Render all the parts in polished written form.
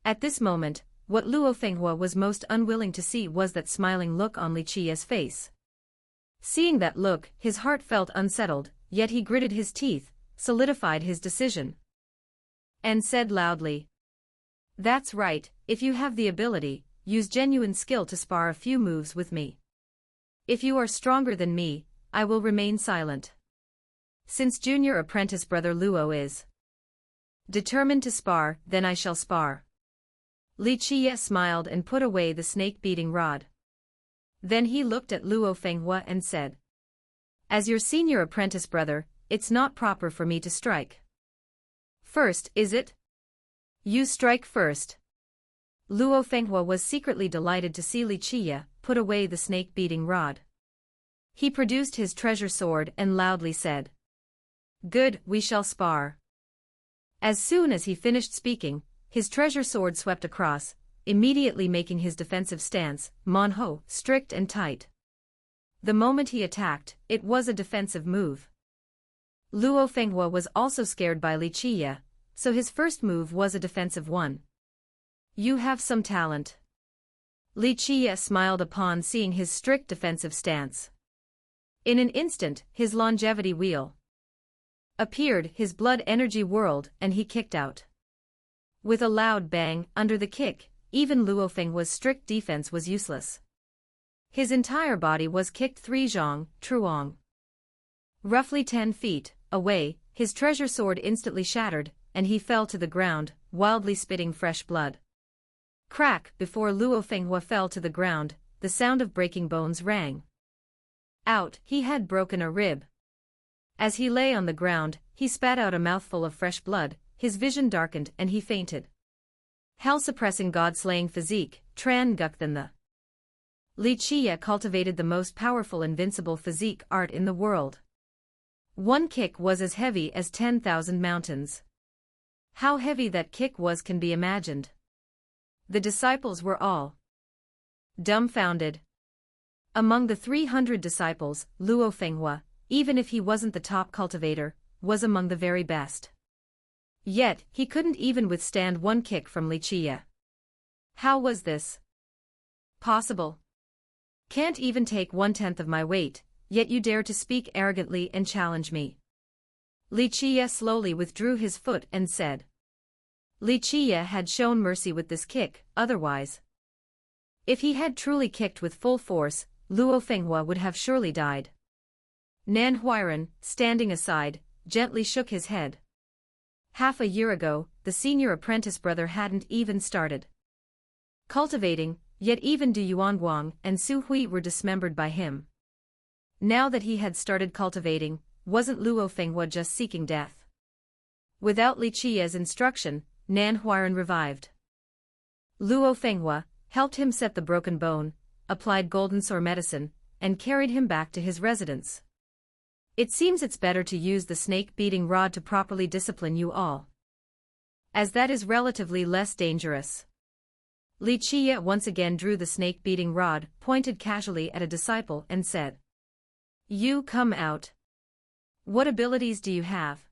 At this moment, what Luo Fenghua was most unwilling to see was that smiling look on Li Qiye's face. Seeing that look, his heart felt unsettled, yet he gritted his teeth, solidified his decision, and said loudly, "That's right, if you have the ability, use genuine skill to spar a few moves with me. If you are stronger than me, I will remain silent. Since junior apprentice brother Luo is determined to spar, then I shall spar." Li Qiye smiled and put away the snake-beating rod. Then he looked at Luo Fenghua and said, "As your senior apprentice brother, it's not proper for me to strike first, is it? You strike first." Luo Fenghua was secretly delighted to see Li Qiye put away the snake-beating rod. He produced his treasure sword and loudly said, "Good, we shall spar." As soon as he finished speaking, his treasure sword swept across, immediately making his defensive stance, Monho, strict and tight. The moment he attacked, it was a defensive move. Luo Fenghua was also scared by Li Qiye, so his first move was a defensive one. "You have some talent." Li Qiye smiled upon seeing his strict defensive stance. In an instant, his longevity wheel appeared, his blood energy whirled, and he kicked out. With a loud bang, under the kick, even Luo Fenghua's strict defense was useless. His entire body was kicked 3 zhang, truong. Roughly 10 feet away, his treasure sword instantly shattered, and he fell to the ground, wildly spitting fresh blood. Crack! Before Luo Fenghua fell to the ground, the sound of breaking bones rang out. He had broken a rib. As he lay on the ground, he spat out a mouthful of fresh blood, his vision darkened and he fainted. Hell-suppressing god-slaying physique, Tran Guk than the Li Qiye cultivated the most powerful invincible physique art in the world. One kick was as heavy as 10,000 mountains. How heavy that kick was can be imagined. The disciples were all dumbfounded. Among the 300 disciples, Luo Fenghua, even if he wasn't the top cultivator, was among the very best. Yet, he couldn't even withstand one kick from Li Qiye. How was this possible? Can't even take 1/10 of my weight, yet you dare to speak arrogantly and challenge me. Li Qiye slowly withdrew his foot and said. Li Qiye had shown mercy with this kick, otherwise, if he had truly kicked with full force, Luo Fenghua would have surely died. Nan Huairan, standing aside, gently shook his head. Half a year ago, the senior apprentice brother hadn't even started cultivating, yet even Du Yuanguang and Su Hui were dismembered by him. Now that he had started cultivating, wasn't Luo Fenghua just seeking death? Without Li Qiye's instruction, Nan Huairan revived Luo Fenghua, helped him set the broken bone, applied golden sore medicine, and carried him back to his residence. It seems it's better to use the snake-beating rod to properly discipline you all, as that is relatively less dangerous. Li Qiye once again drew the snake-beating rod, pointed casually at a disciple and said, "You come out. What abilities do you have?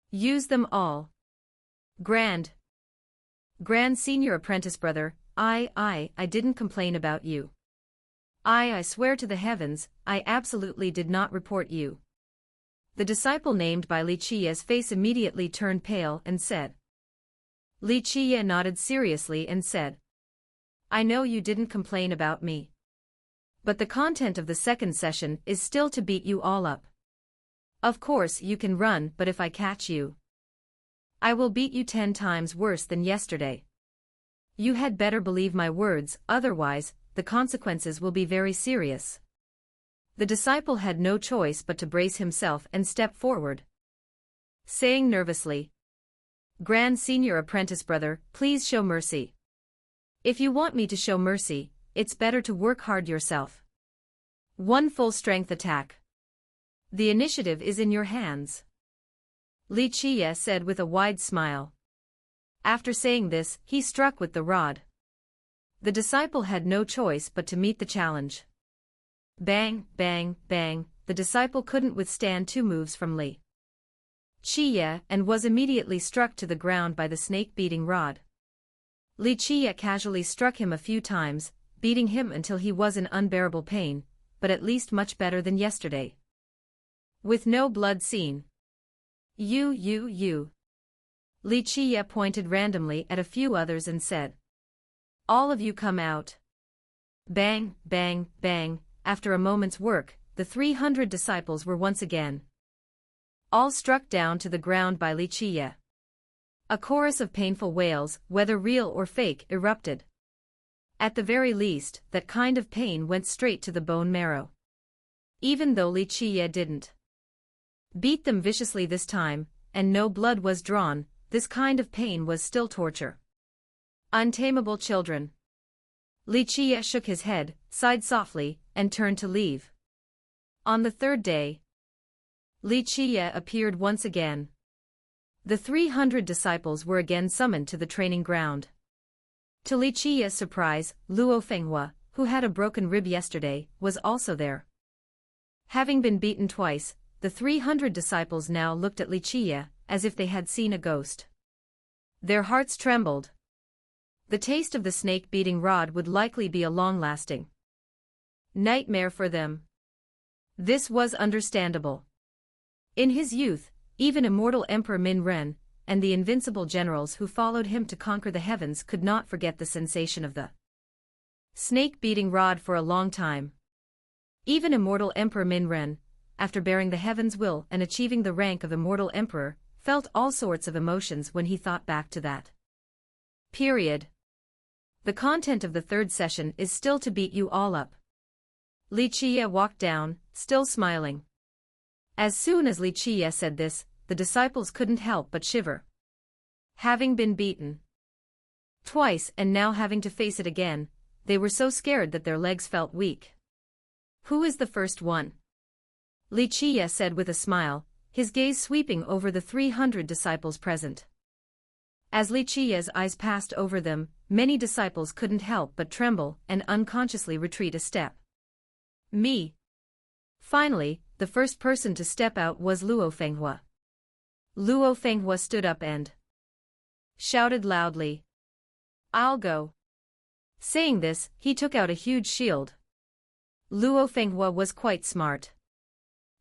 Use them all." Grand senior apprentice brother, I didn't complain about you. I swear to the heavens, I absolutely did not report you. The disciple named by Li Qiye's face immediately turned pale and said. Li Qiye nodded seriously and said, "I know you didn't complain about me. But the content of the second session is still to beat you all up. Of course you can run, but if I catch you, I will beat you 10 times worse than yesterday. You had better believe my words, otherwise, the consequences will be very serious." The disciple had no choice but to brace himself and step forward, saying nervously, "Grand senior apprentice brother, please show mercy. If you want me to show mercy, it's better to work hard yourself. One full strength attack. The initiative is in your hands." Li Qiye said with a wide smile. After saying this, he struck with the rod. The disciple had no choice but to meet the challenge. Bang, bang, bang, the disciple couldn't withstand 2 moves from Li Qiye and was immediately struck to the ground by the snake-beating rod. Qiye casually struck him a few times, beating him until he was in unbearable pain, but at least much better than yesterday. With no blood seen. You. Qiye pointed randomly at a few others and said. All of you come out. Bang, bang, bang. After a moment's work, the 300 disciples were once again all struck down to the ground by Qiye. A chorus of painful wails, whether real or fake, erupted. At the very least, that kind of pain went straight to the bone marrow. Even though Qiye didn't beat them viciously this time, and no blood was drawn, this kind of pain was still torture. Untamable children. Qiye shook his head, sighed softly, and turned to leave. On the third day, Qiye appeared once again. The 300 disciples were again summoned to the training ground. To Qiye's surprise, Luo Fenghua, who had a broken rib yesterday, was also there. Having been beaten twice, the 300 disciples now looked at Qiye as if they had seen a ghost. Their hearts trembled. The taste of the snake-beating rod would likely be a long-lasting nightmare for them. This was understandable. In his youth, even immortal Emperor Min Ren and the invincible generals who followed him to conquer the heavens could not forget the sensation of the snake-beating rod for a long time. Even immortal Emperor Min Ren, after bearing the heaven's will and achieving the rank of immortal emperor, felt all sorts of emotions when he thought back to that period. The content of the third session is still to beat you all up. Qiye walked down, still smiling. As soon as Qiye said this, the disciples couldn't help but shiver. Having been beaten twice and now having to face it again, they were so scared that their legs felt weak. Who is the first one? Qiye said with a smile, his gaze sweeping over the 300 disciples present. As Qiye's eyes passed over them, many disciples couldn't help but tremble and unconsciously retreat a step. Me. Finally, the first person to step out was Luo Fenghua. Luo Fenghua stood up and shouted loudly. I'll go. Saying this, he took out a huge shield. Luo Fenghua was quite smart.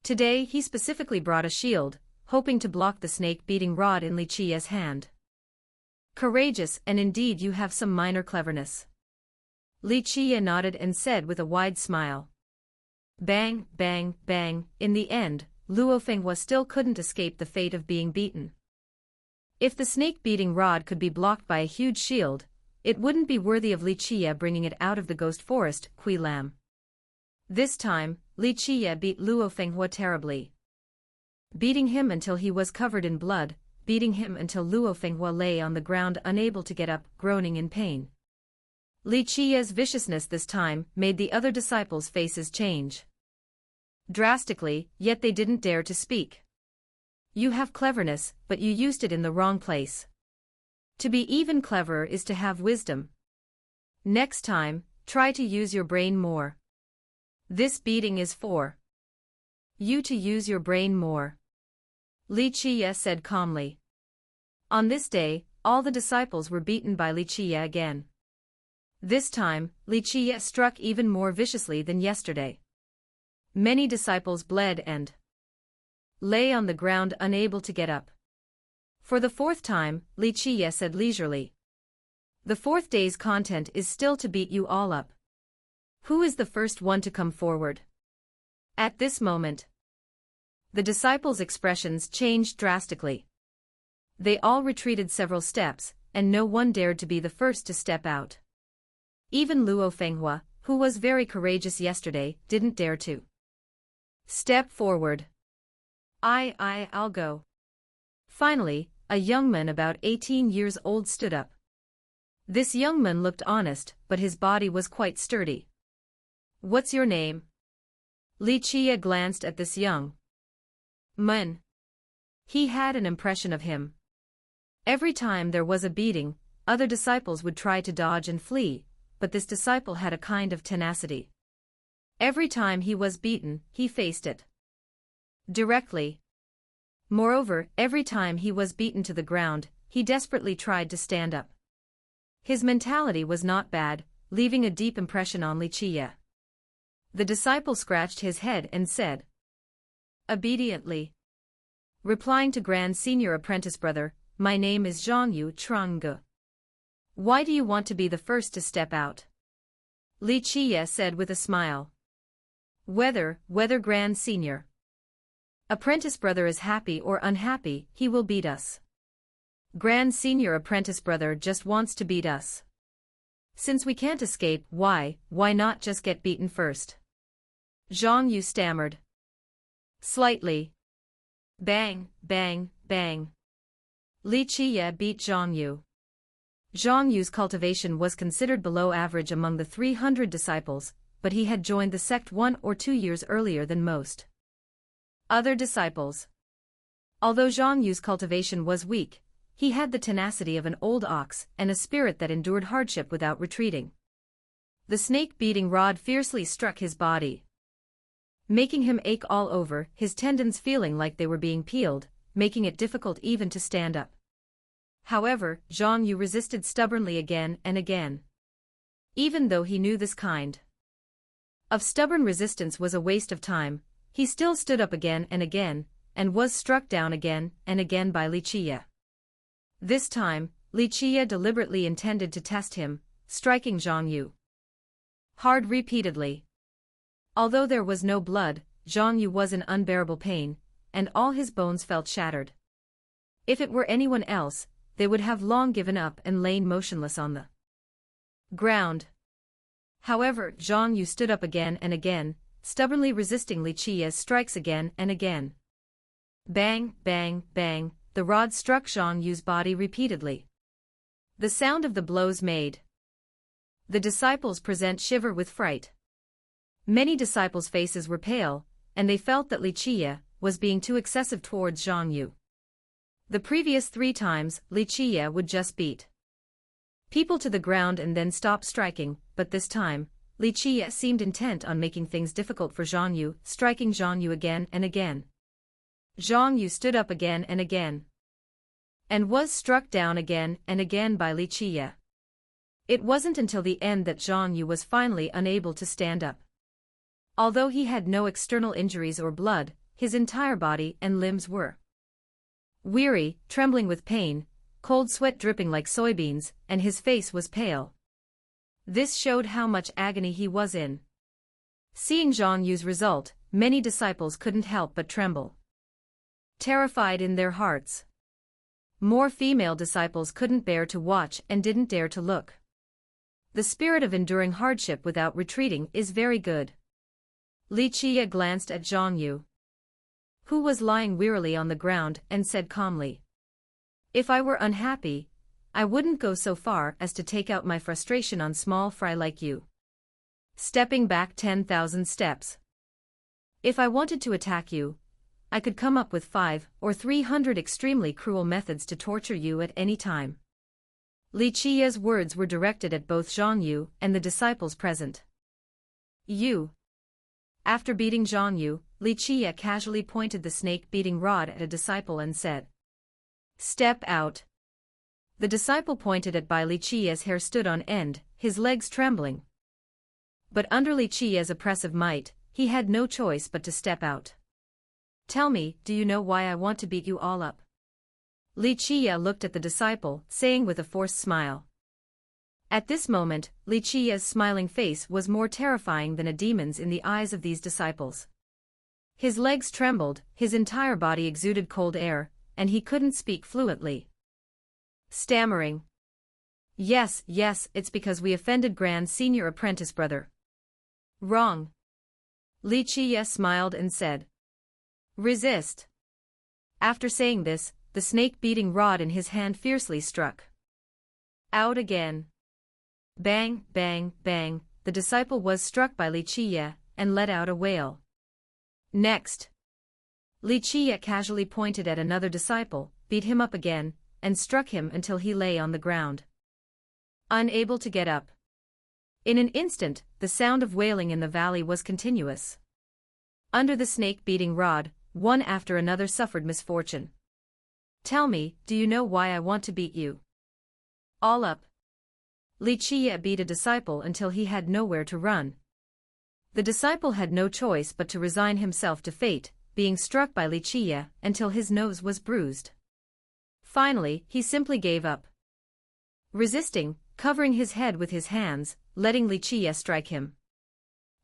Today he specifically brought a shield, hoping to block the snake-beating rod in Qiye's hand. Courageous, and indeed you have some minor cleverness. Qiye nodded and said with a wide smile. Bang, bang, bang. In the end, Luo Fenghua still couldn't escape the fate of being beaten. If the snake-beating rod could be blocked by a huge shield, it wouldn't be worthy of Qiye bringing it out of the ghost forest, Kui Lam. This time, Qiye beat Luo Fenghua terribly. Beating him until he was covered in blood, beating him until Luo Fenghua lay on the ground unable to get up, groaning in pain. Qiye's viciousness this time made the other disciples' faces change drastically, yet they didn't dare to speak. You have cleverness, but you used it in the wrong place. To be even cleverer is to have wisdom. Next time, try to use your brain more. This beating is for you to use your brain more. Qiye said calmly. On this day, all the disciples were beaten by Qiye again. This time, Qiye struck even more viciously than yesterday. Many disciples bled and lay on the ground unable to get up. For the fourth time, Qiye said leisurely. The fourth day's content is still to beat you all up. Who is the first one to come forward? At this moment, the disciples' expressions changed drastically. They all retreated several steps, and no one dared to be the first to step out. Even Luo Fenghua, who was very courageous yesterday, didn't dare to step forward. I'll go. Finally, a young man about 18 years old stood up. This young man looked honest, but his body was quite sturdy. What's your name? Qiye glanced at this young man. He had an impression of him. Every time there was a beating, other disciples would try to dodge and flee, but this disciple had a kind of tenacity. Every time he was beaten, he faced it directly. Moreover, every time he was beaten to the ground, he desperately tried to stand up. His mentality was not bad, leaving a deep impression on Qiye. The disciple scratched his head and said, obediently, replying to Grand Senior Apprentice Brother, my name is Zhangyu Trangge. Why do you want to be the first to step out? Qiye said with a smile. Whether Grand Senior Apprentice Brother is happy or unhappy, he will beat us. Grand Senior Apprentice Brother just wants to beat us. Since we can't escape, why not just get beaten first? Zhang Yu stammered. Slightly. Bang, bang, bang. Qiye beat Zhang Yu. Zhang Yu's cultivation was considered below average among the 300 disciples, but he had joined the sect 1 or 2 years earlier than most other disciples. Although Zhang Yu's cultivation was weak, he had the tenacity of an old ox and a spirit that endured hardship without retreating. The snake-beating rod fiercely struck his body, making him ache all over, his tendons feeling like they were being peeled, making it difficult even to stand up. However, Zhang Yu resisted stubbornly again and again. Even though he knew this kind of stubborn resistance was a waste of time, he still stood up again and was struck down again and again by Qiye. This time, Qiye deliberately intended to test him, striking Zhang Yu hard repeatedly. Although there was no blood, Zhang Yu was in unbearable pain, and all his bones felt shattered. If it were anyone else, they would have long given up and lain motionless on the ground. However, Zhang Yu stood up again and again, stubbornly resisting Qiye's strikes again and again. Bang, bang, bang, the rod struck Zhang Yu's body repeatedly. The sound of the blows made the disciples present shiver with fright. Many disciples' faces were pale, and they felt that Qiye was being too excessive towards Zhang Yu. The previous 3 times, Qiye would just beat people to the ground and then stop striking, but this time, Qiye seemed intent on making things difficult for Zhang Yu, striking Zhang Yu again and again. Zhang Yu stood up again and was struck down again and again by Qiye. It wasn't until the end that Zhang Yu was finally unable to stand up. Although he had no external injuries or blood, his entire body and limbs were weary, trembling with pain, cold sweat dripping like soybeans, and his face was pale. This showed how much agony he was in. Seeing Zhang Yu's result, many disciples couldn't help but tremble, terrified in their hearts. More female disciples couldn't bear to watch and didn't dare to look. The spirit of enduring hardship without retreating is very good. Qiye glanced at Zhang Yu, who was lying wearily on the ground, and said calmly, if I were unhappy, I wouldn't go so far as to take out my frustration on small fry like you. Stepping back 10,000 steps. If I wanted to attack you, I could come up with 500 or 300 extremely cruel methods to torture you at any time. Qiye's words were directed at both Zhang Yu and the disciples present. You. After beating Zhang Yu, Qiye casually pointed the snake-beating rod at a disciple and said, step out. The disciple pointed at by Qiye's hair stood on end, his legs trembling. But under Qiye's oppressive might, he had no choice but to step out. Tell me, do you know why I want to beat you all up? Qiye looked at the disciple, saying with a forced smile. At this moment, Qiye's smiling face was more terrifying than a demon's in the eyes of these disciples. His legs trembled, his entire body exuded cold air, and he couldn't speak fluently. Stammering. Yes, it's because we offended Grand Senior Apprentice Brother. Wrong. Qiye smiled and said, resist. After saying this, the snake-beating rod in his hand fiercely struck out again. Bang, bang, bang, the disciple was struck by Qiye and let out a wail. Next, Qiye casually pointed at another disciple, beat him up again, and struck him until he lay on the ground, unable to get up. In an instant, the sound of wailing in the valley was continuous. Under the snake-beating rod, one after another suffered misfortune. Tell me, do you know why I want to beat you all up? Qiye beat a disciple until he had nowhere to run. The disciple had no choice but to resign himself to fate, being struck by Qiye until his nose was bruised. Finally, he simply gave up. Resisting, covering his head with his hands, letting Qiye strike him.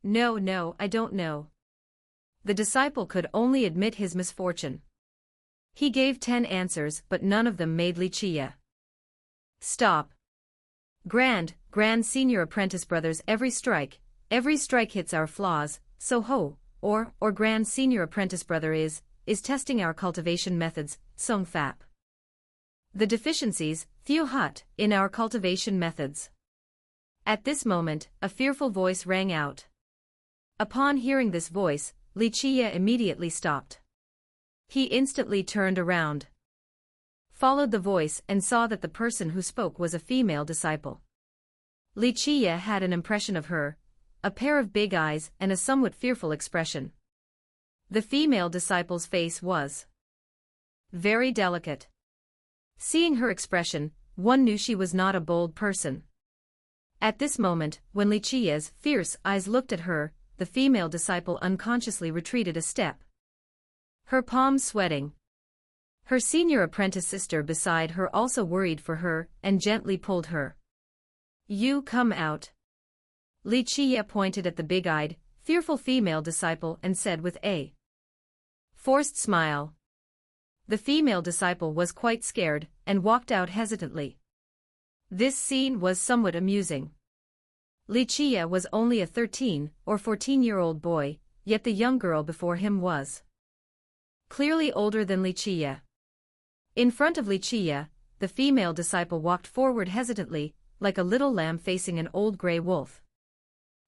No, I don't know. The disciple could only admit his misfortune. He gave 10 answers but none of them made Qiye stop. Grand Senior Apprentice Brothers, every strike hits our flaws, so ho, or Grand Senior Apprentice Brother is testing our cultivation methods, vinfpak. The deficiencies, Theo Hut, in our cultivation methods. At this moment, a fearful voice rang out. Upon hearing this voice, Qiye immediately stopped. He instantly turned around, followed the voice and saw that the person who spoke was a female disciple. Qiye had an impression of her, a pair of big eyes and a somewhat fearful expression. The female disciple's face was very delicate. Seeing her expression, one knew she was not a bold person. At this moment, when Qiye's fierce eyes looked at her, the female disciple unconsciously retreated a step, her palms sweating. Her senior apprentice sister beside her also worried for her and gently pulled her. You come out. Qiye pointed at the big-eyed, fearful female disciple and said with a forced smile. The female disciple was quite scared and walked out hesitantly. This scene was somewhat amusing. Qiye was only a 13 or 14-year-old boy, yet the young girl before him was clearly older than Qiye. In front of Qiye, the female disciple walked forward hesitantly, like a little lamb facing an old gray wolf.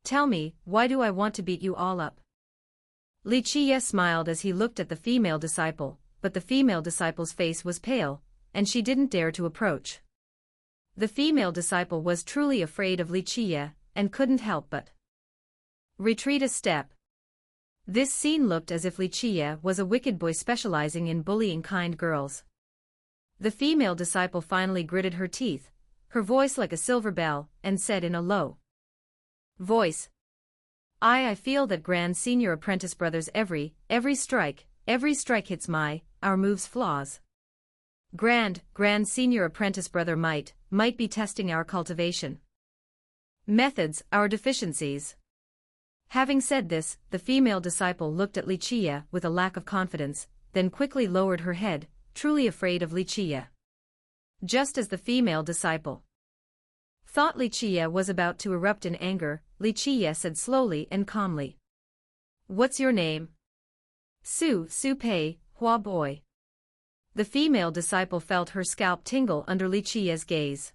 Tell me, why do I want to beat you all up? Qiye smiled as he looked at the female disciple, but the female disciple's face was pale, and she didn't dare to approach. The female disciple was truly afraid of Qiye, and couldn't help but retreat a step. This scene looked as if Qiye was a wicked boy specializing in bullying kind girls. The female disciple finally gritted her teeth, her voice like a silver bell, and said in a low voice, I feel that Grand Senior Apprentice Brothers every strike hits our moves flaws. Grand Senior Apprentice Brother might be testing our cultivation methods, our deficiencies. Having said this, the female disciple looked at Qiye with a lack of confidence, then quickly lowered her head, truly afraid of Qiye. Just as the female disciple thought Qiye was about to erupt in anger, Qiye said slowly and calmly, What's your name? Su Pei, Hua boy. The female disciple felt her scalp tingle under Qiye's gaze.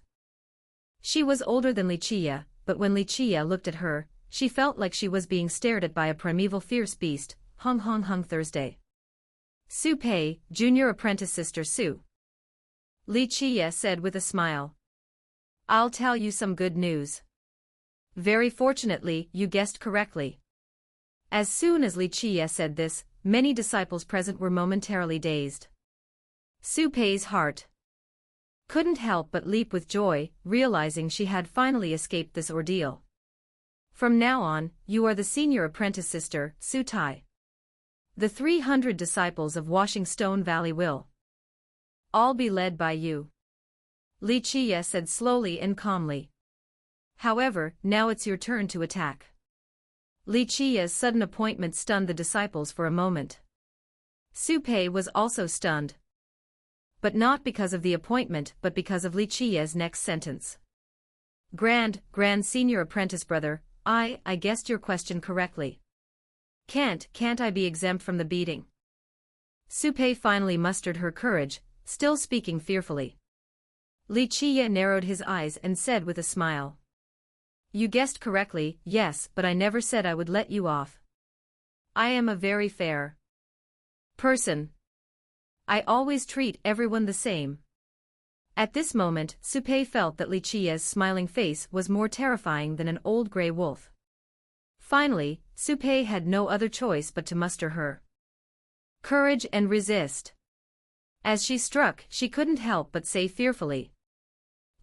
She was older than Qiye, but when Qiye looked at her, she felt like she was being stared at by a primeval fierce beast. Hung Thursday. Su Pei, junior apprentice sister Su. Qiye said with a smile. I'll tell you some good news. Very fortunately, you guessed correctly. As soon as Qiye said this, many disciples present were momentarily dazed. Su Pei's heart couldn't help but leap with joy, realizing she had finally escaped this ordeal. From now on, you are the senior apprentice sister, Su Tai. The 300 disciples of Washing Stone Valley will all be led by you. Qiye said slowly and calmly. However, now it's your turn to attack. Qiye's sudden appointment stunned the disciples for a moment. Su Pei was also stunned. But not because of the appointment but because of Qiye's next sentence. Grand Senior Apprentice Brother, I guessed your question correctly. Can't I be exempt from the beating? Su Pei finally mustered her courage, still speaking fearfully. Qiye narrowed his eyes and said with a smile. You guessed correctly, yes, but I never said I would let you off. I am a very fair person. I always treat everyone the same. At this moment, Su Pei felt that Qiye's smiling face was more terrifying than an old gray wolf. Finally, Su Pei had no other choice but to muster her courage and resist. As she struck, she couldn't help but say fearfully,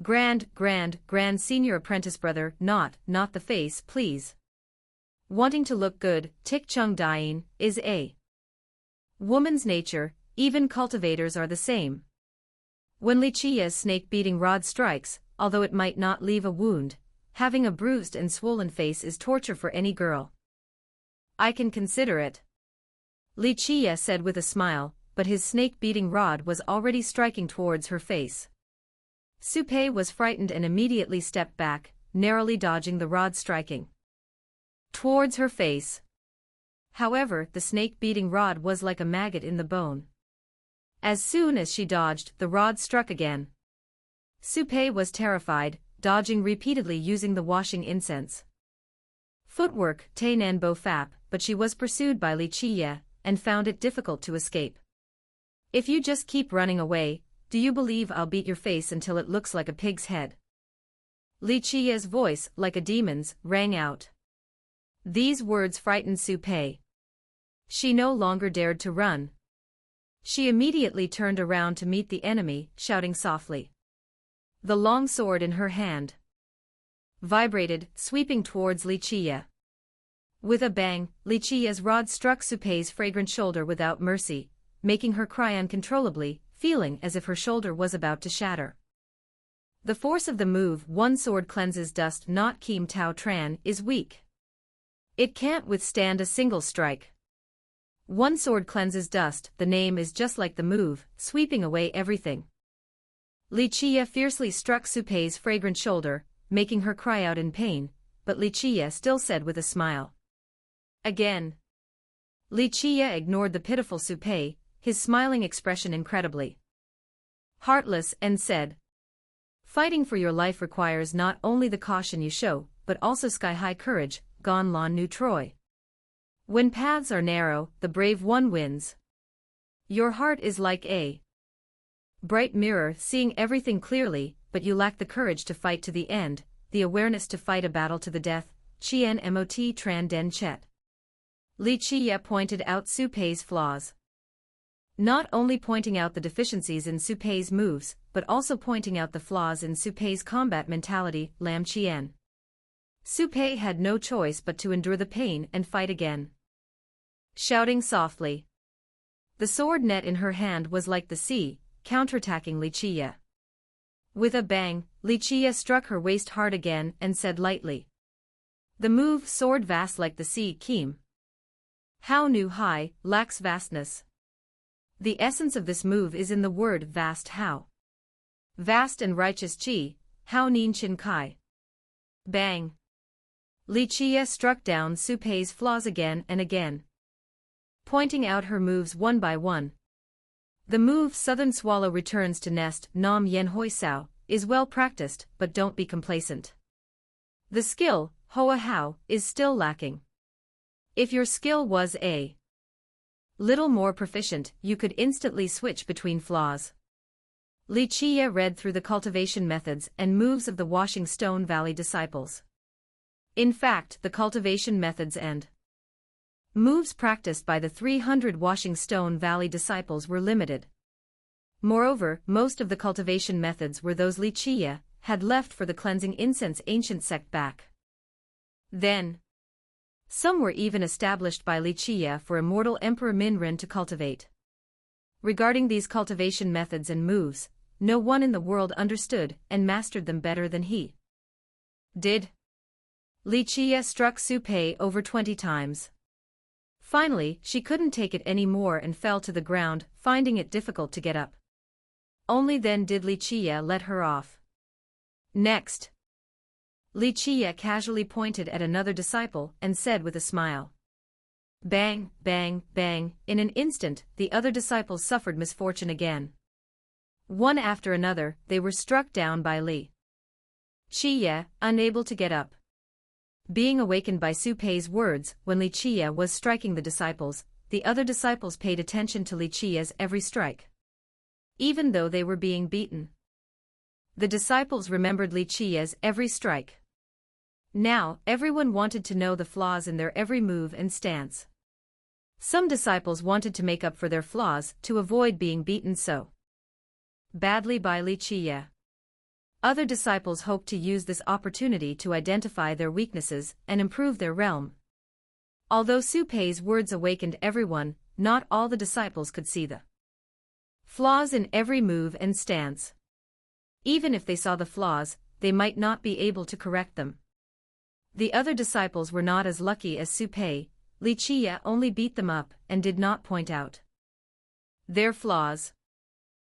Grand senior apprentice brother, not the face, please. Wanting to look good, tik chung dying, is a woman's nature, even cultivators are the same. When Qiye's snake-beating rod strikes, although it might not leave a wound, having a bruised and swollen face is torture for any girl. I can consider it, Qiye said with a smile, but his snake-beating rod was already striking towards her face. Su Pei was frightened and immediately stepped back, narrowly dodging the rod striking towards her face. However, the snake-beating rod was like a maggot in the bone. As soon as she dodged, the rod struck again. Su Pei was terrified, dodging repeatedly using the washing incense footwork, Tainan Bo Fap, but she was pursued by Qiye, and found it difficult to escape. If you just keep running away, do you believe I'll beat your face until it looks like a pig's head? Qiye's voice, like a demon's, rang out. These words frightened Su Pei. She no longer dared to run. She immediately turned around to meet the enemy, shouting softly. The long sword in her hand vibrated, sweeping towards Qiye. With a bang, Qiye's rod struck Su Pei's fragrant shoulder without mercy, making her cry uncontrollably, feeling as if her shoulder was about to shatter. The force of the move, one sword cleanses dust, not Kim Tao Tran, is weak. It can't withstand a single strike. One sword cleanses dust, the name is just like the move, sweeping away everything. Qiye fiercely struck Su Pei's fragrant shoulder, making her cry out in pain, but Qiye still said with a smile. Again. Qiye ignored the pitiful Su Pei, his smiling expression incredibly heartless, and said, fighting for your life requires not only the caution you show, but also sky-high courage, Gon Lan Nu Troy. When paths are narrow, the brave one wins. Your heart is like a bright mirror, seeing everything clearly, but you lack the courage to fight to the end, the awareness to fight a battle to the death. Chien Mot Tran Den Chet. Qiye pointed out Su Pei's flaws. Not only pointing out the deficiencies in Su Pei's moves, but also pointing out the flaws in Su Pei's combat mentality, Lam Chien. Su Pei had no choice but to endure the pain and fight again. Shouting softly. The sword net in her hand was like the sea, counterattacking Qiye. With a bang, Qiye struck her waist hard again and said lightly. The move, sword vast like the sea, Kim. How Nu Hai, lacks vastness. The essence of this move is in the word vast how. Vast and righteous Qi, how Nin Chin Kai. Bang. Qiye struck down Su Pei's flaws again and again, pointing out her moves one by one. The move Southern Swallow returns to nest, Nam Yen Hoi Sao, is well practiced, but don't be complacent. The skill, Hoa Hao, is still lacking. If your skill was a little more proficient, you could instantly switch between flaws. Qiye read through the cultivation methods and moves of the Washing Stone Valley disciples. In fact, the cultivation methods and moves practiced by the 300 Washing Stone Valley disciples were limited. Moreover, most of the cultivation methods were those Qiye had left for the cleansing incense ancient sect back then. Some were even established by Qiye for immortal Emperor Minren to cultivate. Regarding these cultivation methods and moves, no one in the world understood and mastered them better than he did. Qiye struck Su Pei over 20 times. Finally, she couldn't take it anymore and fell to the ground, finding it difficult to get up. Only then did Qiye let her off. Next, Qiye casually pointed at another disciple and said with a smile. Bang, bang, bang, in an instant, the other disciples suffered misfortune again. One after another, they were struck down by Qiye, unable to get up. Being awakened by Su Pei's words, when Qiye was striking the disciples, the other disciples paid attention to Qiye's every strike, even though they were being beaten. The disciples remembered Qiye's every strike. Now, everyone wanted to know the flaws in their every move and stance. Some disciples wanted to make up for their flaws to avoid being beaten so badly by Qiye. Other disciples hoped to use this opportunity to identify their weaknesses and improve their realm. Although Su Pei's words awakened everyone, not all the disciples could see the flaws in every move and stance. Even if they saw the flaws, they might not be able to correct them. The other disciples were not as lucky as Su Pei. Qiye only beat them up and did not point out their flaws.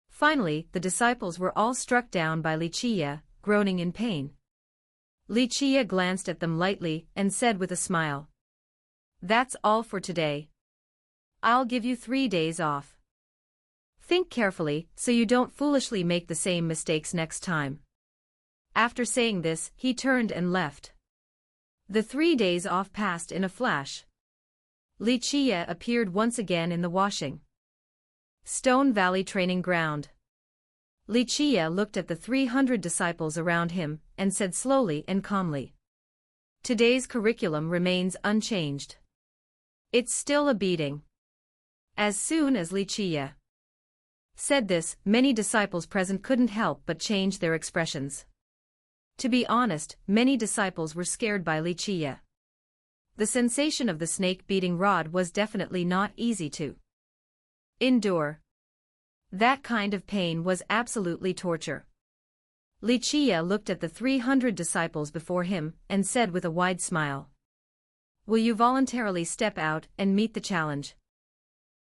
Finally, the disciples were all struck down by Qiye, groaning in pain. Qiye glanced at them lightly and said with a smile, "That's all for today. I'll give you 3 days off. Think carefully so you don't foolishly make the same mistakes next time." After saying this, he turned and left. The 3 days off passed in a flash. Qiye appeared once again in the washing Stone Valley training ground. Qiye looked at the 300 disciples around him and said slowly and calmly, "Today's curriculum remains unchanged. It's still a beating." As soon as Qiye said this, many disciples present couldn't help but change their expressions. To be honest, many disciples were scared by Qiye. The sensation of the snake-beating rod was definitely not easy to endure. That kind of pain was absolutely torture. Qiye looked at the 300 disciples before him and said with a wide smile, "Will you voluntarily step out and meet the challenge?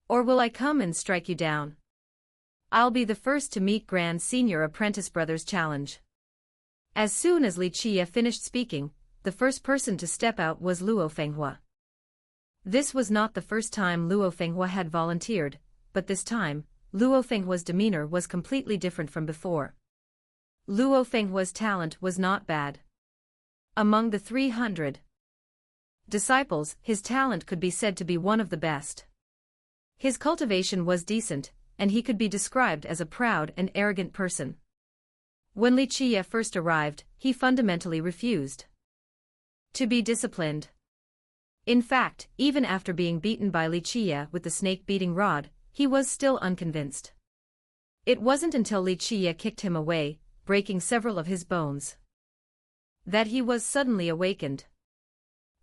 Or will I come and strike you down? I'll be the first to meet Grand Senior Apprentice Brothers Challenge." As soon as Qiye finished speaking, the first person to step out was Luo Fenghua. This was not the first time Luo Fenghua had volunteered, but this time, Luo Fenghua's demeanor was completely different from before. Luo Fenghua's talent was not bad. Among the 300 disciples, his talent could be said to be one of the best. His cultivation was decent, and he could be described as a proud and arrogant person. When Qiye first arrived, he fundamentally refused to be disciplined. In fact, even after being beaten by Qiye with the snake-beating rod, he was still unconvinced. It wasn't until Qiye kicked him away, breaking several of his bones, that he was suddenly awakened.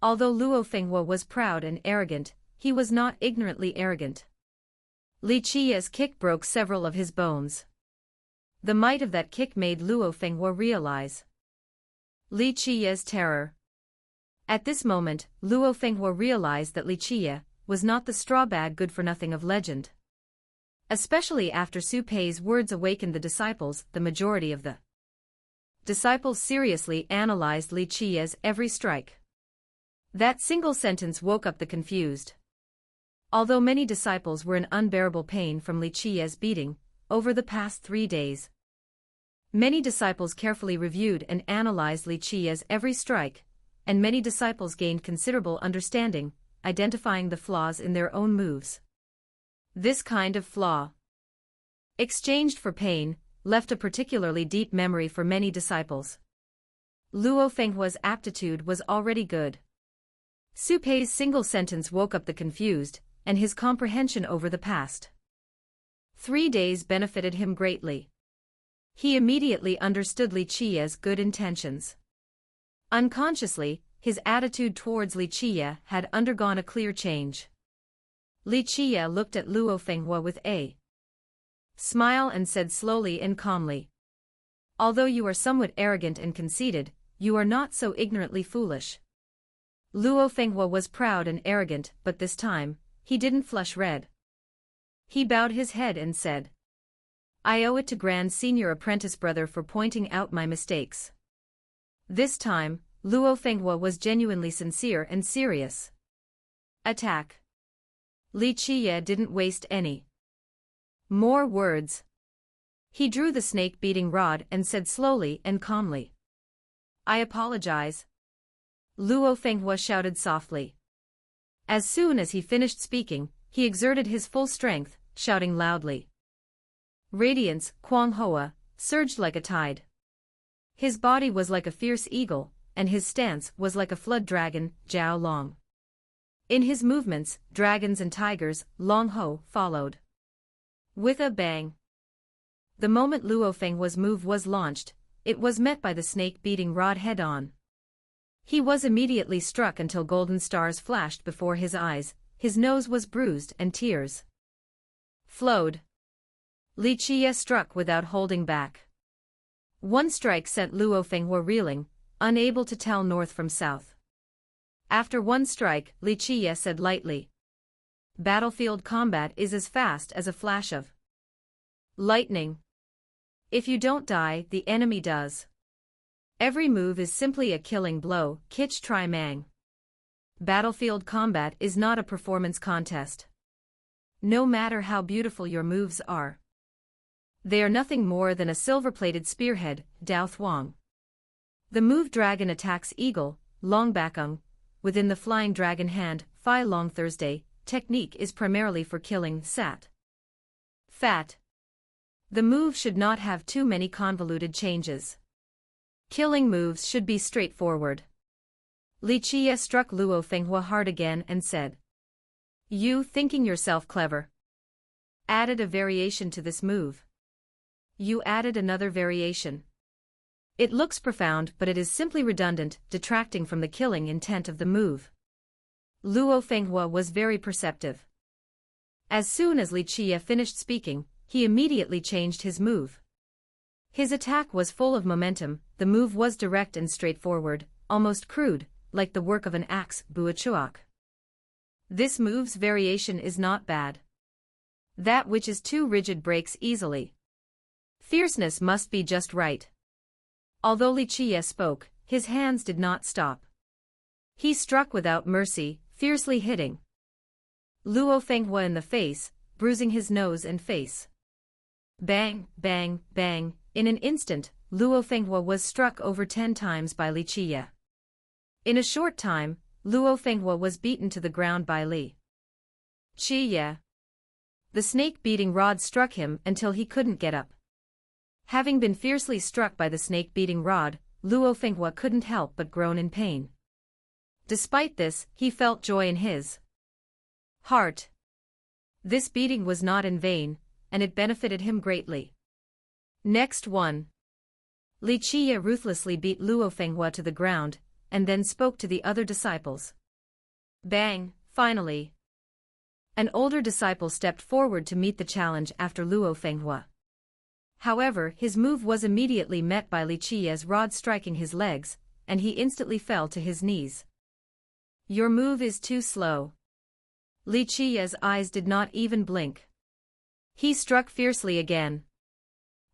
Although Luo Fenghua was proud and arrogant, he was not ignorantly arrogant. Qiye's kick broke several of his bones. The might of that kick made Luo Fenghua realize Qiye's terror. At this moment, Luo Fenghua realized that Qiye was not the straw bag good-for-nothing of legend. Especially after Su Pei's words awakened the disciples, the majority of the disciples seriously analyzed Qiye's every strike. That single sentence woke up the confused. Although many disciples were in unbearable pain from Qiye's beating over the past 3 days, many disciples carefully reviewed and analyzed Qiye's every strike, and many disciples gained considerable understanding, identifying the flaws in their own moves. This kind of flaw, exchanged for pain, left a particularly deep memory for many disciples. Luo Fenghua's aptitude was already good. Su Pei's single sentence woke up the confused, and his comprehension over the past 3 days benefited him greatly. He immediately understood Qiye's good intentions. Unconsciously, his attitude towards Qiye had undergone a clear change. Qiye looked at Luo Fenghua with a smile and said slowly and calmly, "Although you are somewhat arrogant and conceited, you are not so ignorantly foolish." Luo Fenghua was proud and arrogant, but this time, he didn't flush red. He bowed his head and said, "I owe it to Grand Senior Apprentice Brother for pointing out my mistakes." This time, Luo Fenghua was genuinely sincere and serious. Attack. Qiye didn't waste any more words. He drew the snake-beating rod and said slowly and calmly, "I apologize." Luo Fenghua shouted softly. As soon as he finished speaking, he exerted his full strength, shouting loudly. Radiance, Quang Hoa, surged like a tide. His body was like a fierce eagle, and his stance was like a flood dragon, Jiao Long. In his movements, dragons and tigers, Long Ho, followed. With a bang. The moment Luo Fenghua's move was launched, it was met by the snake-beating rod head-on. He was immediately struck until golden stars flashed before his eyes, his nose was bruised and tears flowed. Qiye struck without holding back. One strike sent Luo Fenghua reeling, unable to tell north from south. After one strike, Qiye said lightly, "Battlefield combat is as fast as a flash of lightning. If you don't die, the enemy does. Every move is simply a killing blow, Kich Tri Mang. Battlefield combat is not a performance contest. No matter how beautiful your moves are, they are nothing more than a silver-plated spearhead, Dao Thuong. The move Dragon attacks Eagle, Long Bakung, within the Flying Dragon hand, Phi Long Thursday, technique is primarily for killing Sat. Fat. The move should not have too many convoluted changes. Killing moves should be straightforward." Qiye struck Luo Fenghua hard again and said, "You thinking yourself clever. Added a variation to this move. You added another variation. It looks profound, but it is simply redundant, detracting from the killing intent of the move." Luo Fenghua was very perceptive. As soon as Qiye finished speaking, he immediately changed his move. His attack was full of momentum, the move was direct and straightforward, almost crude, like the work of an axe, Buachuak. This move's variation is not bad. That which is too rigid breaks easily. Fierceness must be just right. Although Qiye spoke, his hands did not stop. He struck without mercy, fiercely hitting Luo Fenghua in the face, bruising his nose and face. Bang, bang, bang, in an instant, Luo Fenghua was struck over 10 times by Qiye. In a short time, Luo Fenghua was beaten to the ground by Qiye. The snake-beating rod struck him until he couldn't get up. Having been fiercely struck by the snake-beating rod, Luo Fenghua couldn't help but groan in pain. Despite this, he felt joy in his heart. This beating was not in vain, and it benefited him greatly. Next one. Qiye ruthlessly beat Luo Fenghua to the ground, and then spoke to the other disciples. Bang, finally. An older disciple stepped forward to meet the challenge after Luo Fenghua. However, his move was immediately met by Qiye's rod striking his legs, and he instantly fell to his knees. "Your move is too slow." Qiye's eyes did not even blink. He struck fiercely again.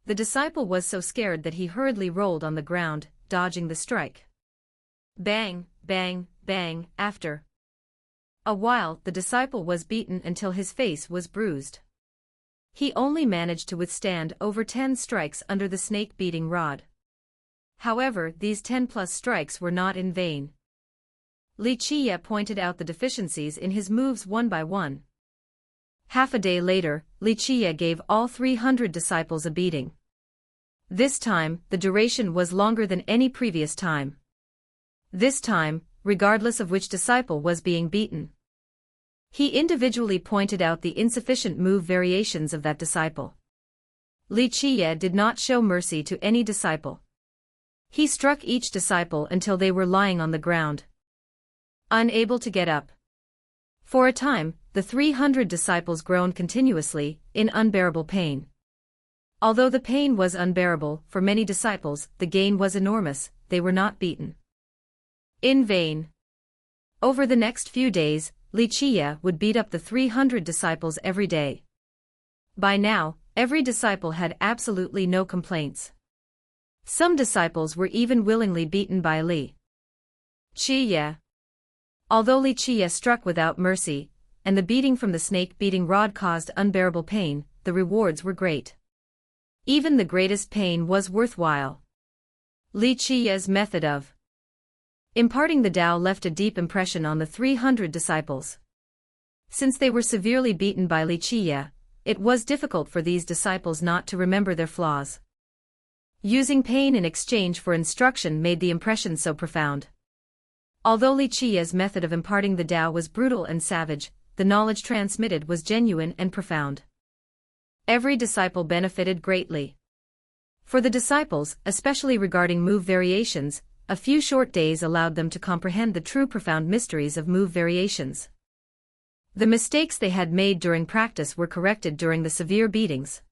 The disciple was so scared that he hurriedly rolled on the ground, dodging the strike. Bang, bang, bang, after a while the disciple was beaten until his face was bruised. He only managed to withstand over 10 strikes under the snake-beating rod. However, these 10+ strikes were not in vain. Qiye pointed out the deficiencies in his moves one by one. Half a day later, Qiye gave all 300 disciples a beating. This time, the duration was longer than any previous time. This time, regardless of which disciple was being beaten. He individually pointed out the insufficient move variations of that disciple. Qiye did not show mercy to any disciple. He struck each disciple until they were lying on the ground, unable to get up. For a time, the 300 disciples groaned continuously, in unbearable pain. Although the pain was unbearable, for many disciples, the gain was enormous, they were not beaten in vain. Over the next few days, Qiye would beat up the 300 disciples every day. By now, every disciple had absolutely no complaints. Some disciples were even willingly beaten by Qiye. Although Qiye struck without mercy, and the beating from the snake-beating rod caused unbearable pain, the rewards were great. Even the greatest pain was worthwhile. Qiye's method of imparting the Tao left a deep impression on the 300 disciples. Since they were severely beaten by Qiye, it was difficult for these disciples not to remember their flaws. Using pain in exchange for instruction made the impression so profound. Although Qiye's method of imparting the Tao was brutal and savage, the knowledge transmitted was genuine and profound. Every disciple benefited greatly. For the disciples, especially regarding move variations, a few short days allowed them to comprehend the true profound mysteries of move variations. The mistakes they had made during practice were corrected during the severe beatings.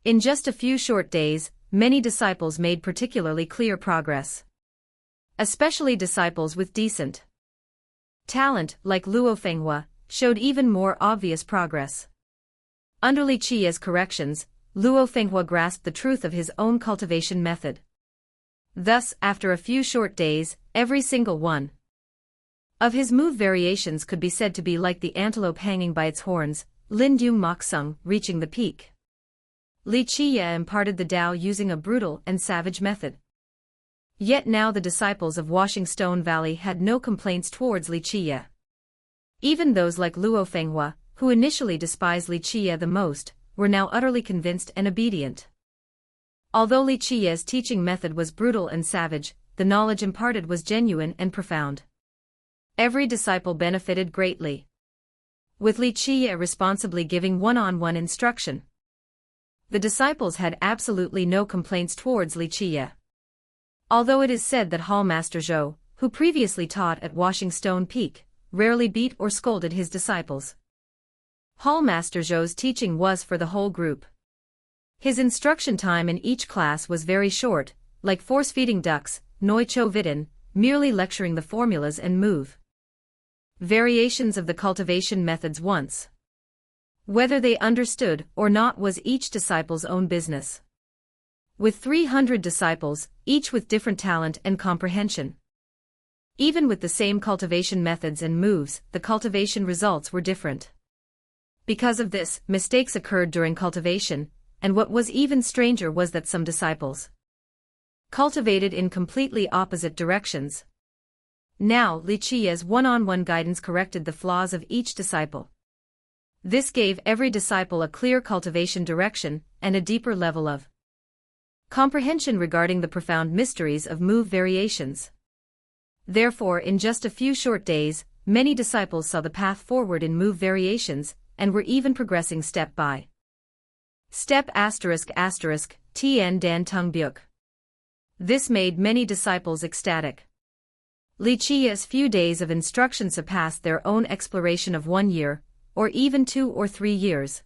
In just a few short days, many disciples made particularly clear progress. Especially disciples with decent talent, like Luo Fenghua, showed even more obvious progress. Under Li Qiye's corrections, Luo Fenghua grasped the truth of his own cultivation method. Thus, after a few short days, every single one of his move variations could be said to be like the antelope hanging by its horns, Lin Dung Mok Sung, reaching the peak. Li Qiye imparted the Tao using a brutal and savage method. Yet now the disciples of Washing Stone Valley had no complaints towards Li Qiye. Even those like Luo Fenghua, who initially despised Li Qiye the most, were now utterly convinced and obedient. Although Li Qiye's teaching method was brutal and savage, the knowledge imparted was genuine and profound. Every disciple benefited greatly, with Li Qiye responsibly giving one-on-one instruction. The disciples had absolutely no complaints towards Li Qiye. Although it is said that Hall Master Zhou, who previously taught at Washing Stone Peak, rarely beat or scolded his disciples. Hall Master Zhou's teaching was for the whole group. His instruction time in each class was very short, like force-feeding ducks, Noi Cho Vidin, merely lecturing the formulas and move variations of the cultivation methods once. Whether they understood or not was each disciple's own business. With 300 disciples, each with different talent and comprehension. Even with the same cultivation methods and moves, the cultivation results were different. Because of this, mistakes occurred during cultivation, and what was even stranger was that some disciples cultivated in completely opposite directions. Now, Li Qiye's one-on-one guidance corrected the flaws of each disciple. This gave every disciple a clear cultivation direction and a deeper level of comprehension regarding the profound mysteries of move variations. Therefore, in just a few short days, many disciples saw the path forward in move variations, and were even progressing step by step ***, Tien Dan Tung Byuk. This made many disciples ecstatic. Li Qiye's few days of instruction surpassed their own exploration of 1 year, or even 2 or 3 years.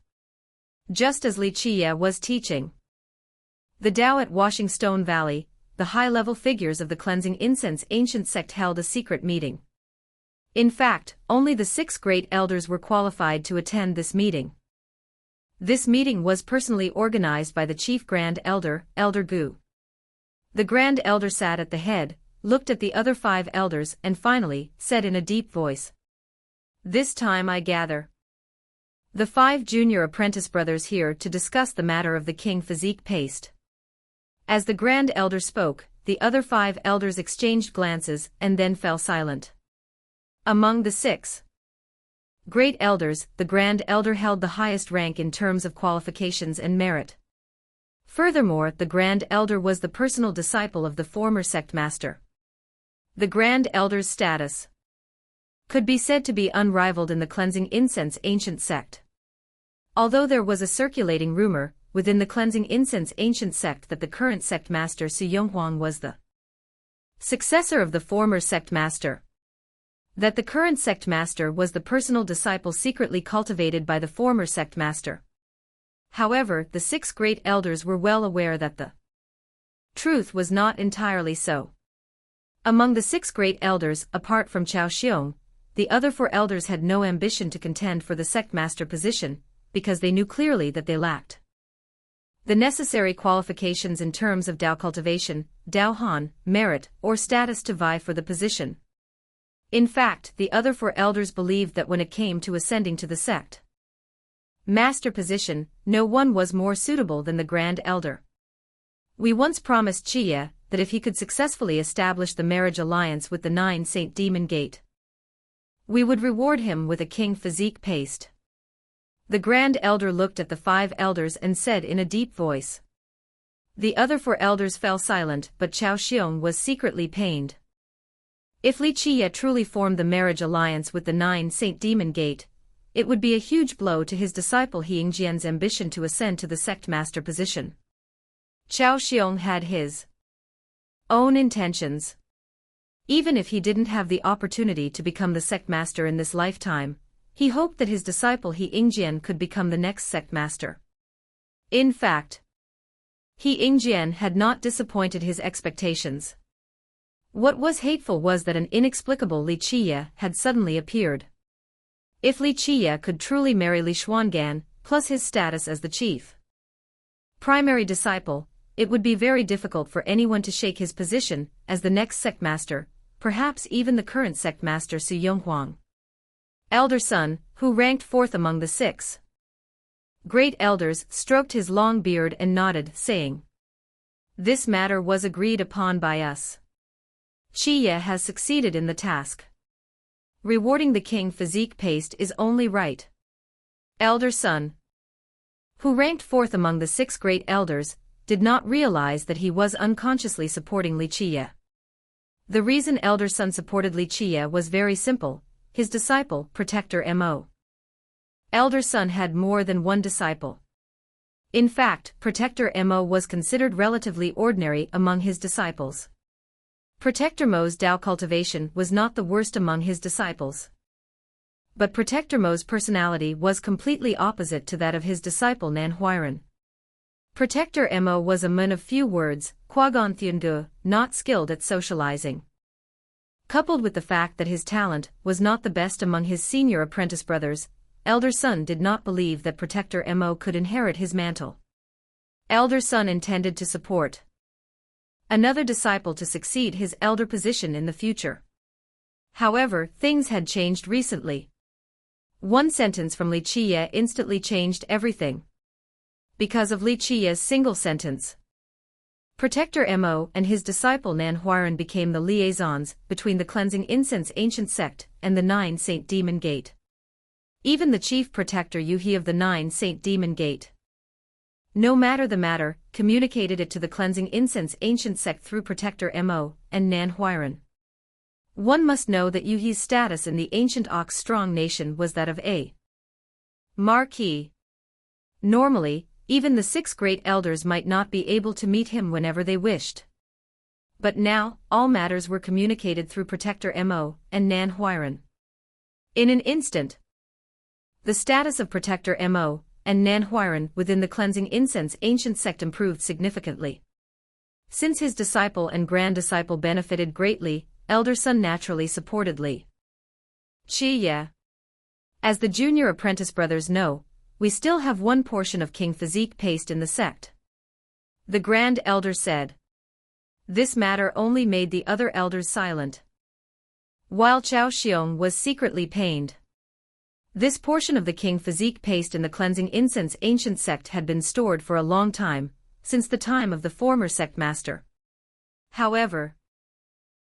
Just as Li Qiye was teaching the Tao at Washing Stone Valley, the high-level figures of the Cleansing Incense ancient sect held a secret meeting. In fact, only the 6 great elders were qualified to attend this meeting. This meeting was personally organized by the Chief Grand Elder, Elder Gu. The Grand Elder sat at the head, looked at the other 5 elders and finally said in a deep voice, "This time I gather the 5 junior apprentice brothers here to discuss the matter of the king physique paste." As the Grand Elder spoke, the other 5 elders exchanged glances and then fell silent. Among the 6 great elders, the Grand Elder held the highest rank in terms of qualifications and merit. Furthermore, the Grand Elder was the personal disciple of the former sect master. The Grand Elder's status could be said to be unrivaled in the Cleansing Incense ancient sect. Although there was a circulating rumor within the Cleansing Incense ancient sect that the current sect master Su Yonghuang was the successor of the former sect master. That the current sect master was the personal disciple secretly cultivated by the former sect master. However, the 6 great elders were well aware that the truth was not entirely so. Among the 6 great elders, apart from Chao Xiong, the other 4 elders had no ambition to contend for the sect master position, because they knew clearly that they lacked the necessary qualifications in terms of Tao cultivation, Tao Han, merit, or status to vie for the position. In fact, the other 4 elders believed that when it came to ascending to the sect master position, no one was more suitable than the Grand Elder. We once promised Qiye that if he could successfully establish the marriage alliance with the 9 Saint Demon Gate, we would reward him with a king physique paste. The Grand Elder looked at the 5 elders and said in a deep voice. The other 4 elders fell silent, but Chao Xiong was secretly pained. If Li Qiye truly formed the marriage alliance with the 9 Saint Demon Gate, it would be a huge blow to his disciple He Yingjian's ambition to ascend to the sect master position. Qiao Xiong had his own intentions. Even if he didn't have the opportunity to become the sect master in this lifetime, he hoped that his disciple He Yingjian could become the next sect master. In fact, He Yingjian had not disappointed his expectations. What was hateful was that an inexplicable Li Qiye had suddenly appeared. If Li Qiye could truly marry Li Xuangan, plus his status as the chief primary disciple, it would be very difficult for anyone to shake his position as the next sect master, perhaps even the current sect master Su Yonghuang, elder son, who ranked fourth among the 6 great elders, stroked his long beard and nodded, saying, "This matter was agreed upon by us. Qiye has succeeded in the task. Rewarding the king physique paste is only right." Elder son, who ranked fourth among the 6 great elders, did not realize that he was unconsciously supporting Li Qiye. The reason elder son supported Li Qiye was very simple: his disciple, Protector Mo. Elder son had more than one disciple. In fact, Protector Mo was considered relatively ordinary among his disciples. Protector Mo's Dao cultivation was not the worst among his disciples. But Protector Mo's personality was completely opposite to that of his disciple Nan Huairan. Protector Mo was a man of few words, Quagon not skilled at socializing. Coupled with the fact that his talent was not the best among his senior apprentice brothers, elder son did not believe that Protector Mo could inherit his mantle. Elder son intended to support another disciple to succeed his elder position in the future. However, things had changed recently. One sentence from Li Qiye instantly changed everything. Because of Li Qiye's single sentence, Protector Mo and his disciple Nan Huairan became the liaisons between the Cleansing Incense Ancient Sect and the 9 Saint Demon Gate. Even the chief protector Yu He of the 9 Saint Demon Gate, no matter the matter, communicated it to the Cleansing Incense Ancient Sect through Protector Mo and Nan Huairan. One must know that Yu He's status in the ancient Ox Strong Nation was that of a marquis. Normally, even the 6 great elders might not be able to meet him whenever they wished. But now, all matters were communicated through Protector Mo and Nan Huairan. In an instant, the status of Protector Mo and Nan Huairan within the Cleansing Incense Ancient Sect improved significantly. Since his disciple and grand disciple benefited greatly, elder son naturally supported Li Qiye. As the junior apprentice brothers know, we still have one portion of King Physique paste in the sect. The Grand Elder said. This matter only made the other elders silent, while Qiao Xiong was secretly pained. This portion of the King Physique paste in the Cleansing Incense Ancient Sect had been stored for a long time, since the time of the former sect master. However,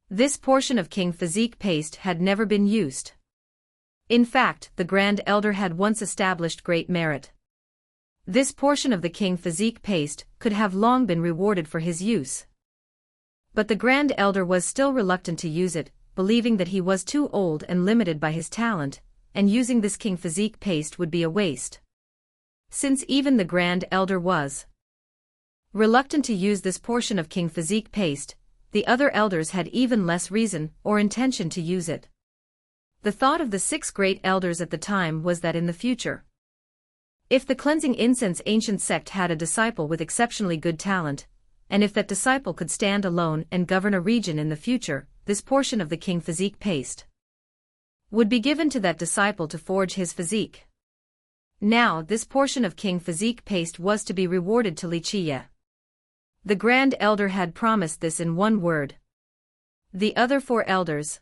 this portion of King Physique paste had never been used. In fact, the Grand Elder had once established great merit. This portion of the King Physique paste could have long been rewarded for his use. But the Grand Elder was still reluctant to use it, believing that he was too old and limited by his talent, and using this King Physique paste would be a waste. Since even the Grand Elder was reluctant to use this portion of King Physique paste, the other elders had even less reason or intention to use it. The thought of the 6 great elders at the time was that in the future, if the Cleansing Incense Ancient Sect had a disciple with exceptionally good talent, and if that disciple could stand alone and govern a region in the future, this portion of the King Physique paste would be given to that disciple to forge his physique. Now this portion of King Physique paste was to be rewarded to Li Qiye. The Grand Elder had promised this in one word. The other 4 elders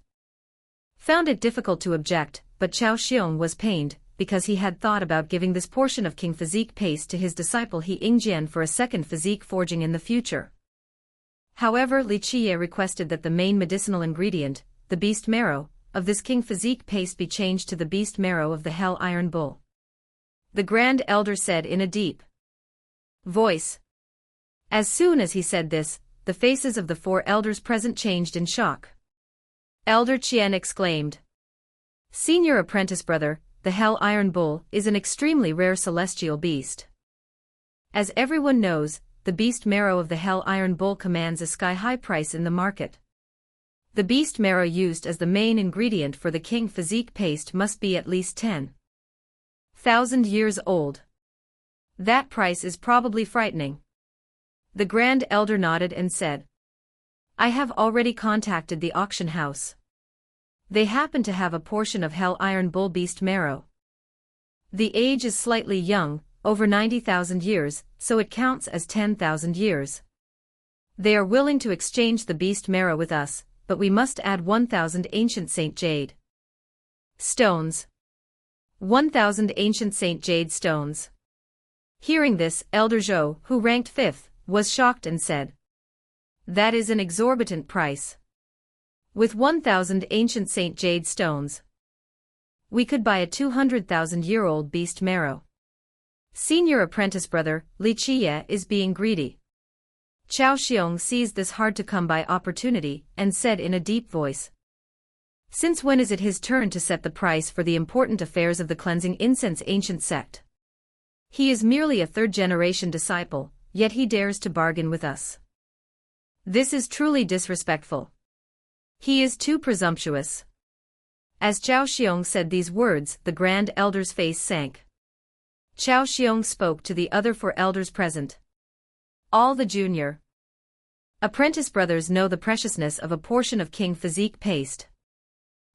found it difficult to object, but Qiao Xiong was pained, because he had thought about giving this portion of King Physique paste to his disciple He Yingjian for a second physique forging in the future. However, Li Qiye requested that the main medicinal ingredient, the beast marrow, of this King Physique paste be changed to the beast marrow of the Hell Iron Bull. The Grand Elder said in a deep voice. As soon as he said this, the faces of the 4 elders present changed in shock. Elder Qian exclaimed. Senior apprentice brother, the Hell Iron Bull is an extremely rare celestial beast. As everyone knows, the beast marrow of the Hell Iron Bull commands a sky-high price in the market. The beast marrow used as the main ingredient for the king physique paste must be at least 10,000 years old. That price is probably frightening. The Grand Elder nodded and said, I have already contacted the auction house. They happen to have a portion of Hell Iron Bull beast marrow. The age is slightly young, over 90,000 years, so it counts as 10,000 years. They are willing to exchange the beast marrow with us, but we must add 1,000 ancient Saint Jade stones. 1,000 ancient Saint Jade stones. Hearing this, Elder Zhou, who ranked 5th, was shocked and said, That is an exorbitant price. With 1,000 ancient Saint Jade stones, we could buy a 200,000-year-old beast marrow. Senior apprentice brother, Li Qiye, is being greedy. Chao Xiong seized this hard-to-come-by opportunity and said in a deep voice, Since when is it his turn to set the price for the important affairs of the cleansing incense ancient sect? He is merely a third-generation disciple, yet he dares to bargain with us. This is truly disrespectful. He is too presumptuous. As Chao Xiong said these words, the Grand Elder's face sank. Chao Xiong spoke to the other 4 elders present. All the junior apprentice brothers know the preciousness of a portion of King Physique paste.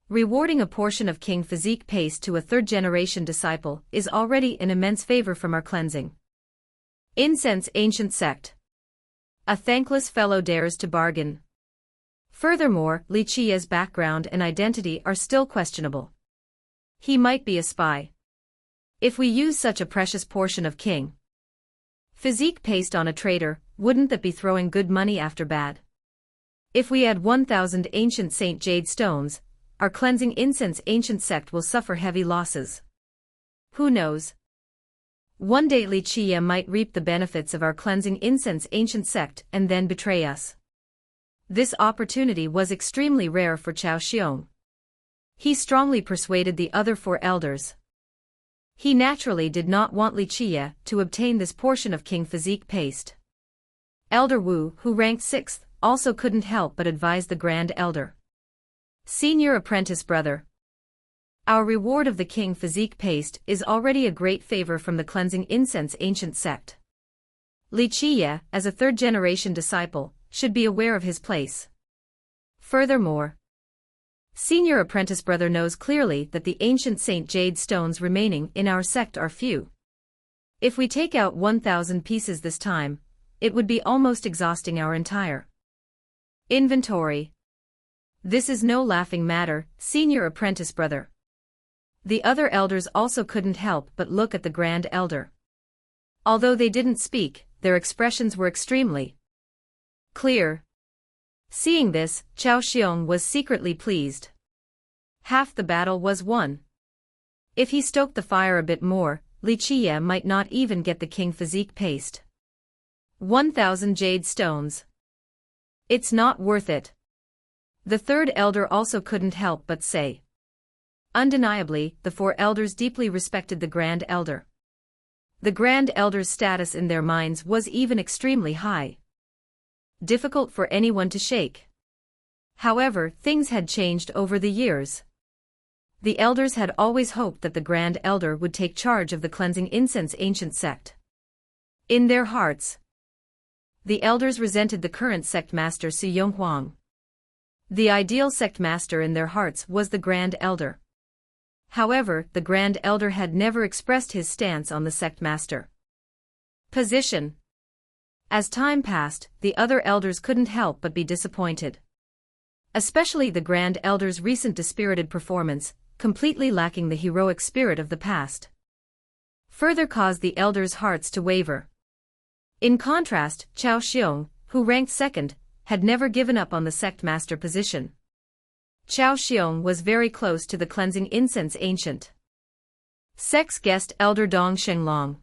Rewarding a portion of King Physique paste to a third-generation disciple is already an immense favor from our cleansing incense ancient sect. A thankless fellow dares to bargain. Furthermore, Li Qiye's background and identity are still questionable. He might be a spy. If we use such a precious portion of King Physique paste on a trader, wouldn't that be throwing good money after bad? If we add 1,000 ancient Saint Jade stones, our cleansing incense ancient sect will suffer heavy losses. Who knows? One day Li Qiye might reap the benefits of our cleansing incense ancient sect and then betray us. This opportunity was extremely rare for Chao Xiong. He strongly persuaded the other 4 elders. He naturally did not want Li Qiye to obtain this portion of King Physique paste. Elder Wu, who ranked 6th, also couldn't help but advise the Grand Elder. Senior apprentice brother. Our reward of the King Physique paste is already a great favor from the cleansing incense ancient sect. Li Qiye, as a third-generation disciple, should be aware of his place. Furthermore, Senior apprentice brother knows clearly that the ancient Saint Jade stones remaining in our sect are few. If we take out 1,000 pieces this time, it would be almost exhausting our entire inventory. This is no laughing matter, senior apprentice brother. The other elders also couldn't help but look at the Grand Elder. Although they didn't speak, their expressions were extremely clear. Seeing this, Chao Xiong was secretly pleased. Half the battle was won. If he stoked the fire a bit more, Li Qiye might not even get the King Physique paste. 1,000 jade stones. It's not worth it. The third elder also couldn't help but say. Undeniably, the 4 elders deeply respected the Grand Elder. The Grand Elder's status in their minds was even extremely high. Difficult for anyone to shake. However, things had changed over the years. The elders had always hoped that the Grand Elder would take charge of the cleansing incense ancient sect. In their hearts, the elders resented the current sect master Su Yonghuang. The ideal sect master in their hearts was the Grand Elder. However, the Grand Elder had never expressed his stance on the sect master position. As time passed, the other elders couldn't help but be disappointed. Especially the Grand Elder's recent dispirited performance, completely lacking the heroic spirit of the past, further caused the elders' hearts to waver. In contrast, Chao Xiong, who ranked 2nd, had never given up on the sect master position. Chao Xiong was very close to the cleansing incense ancient sect's guest elder Dong Shenglong.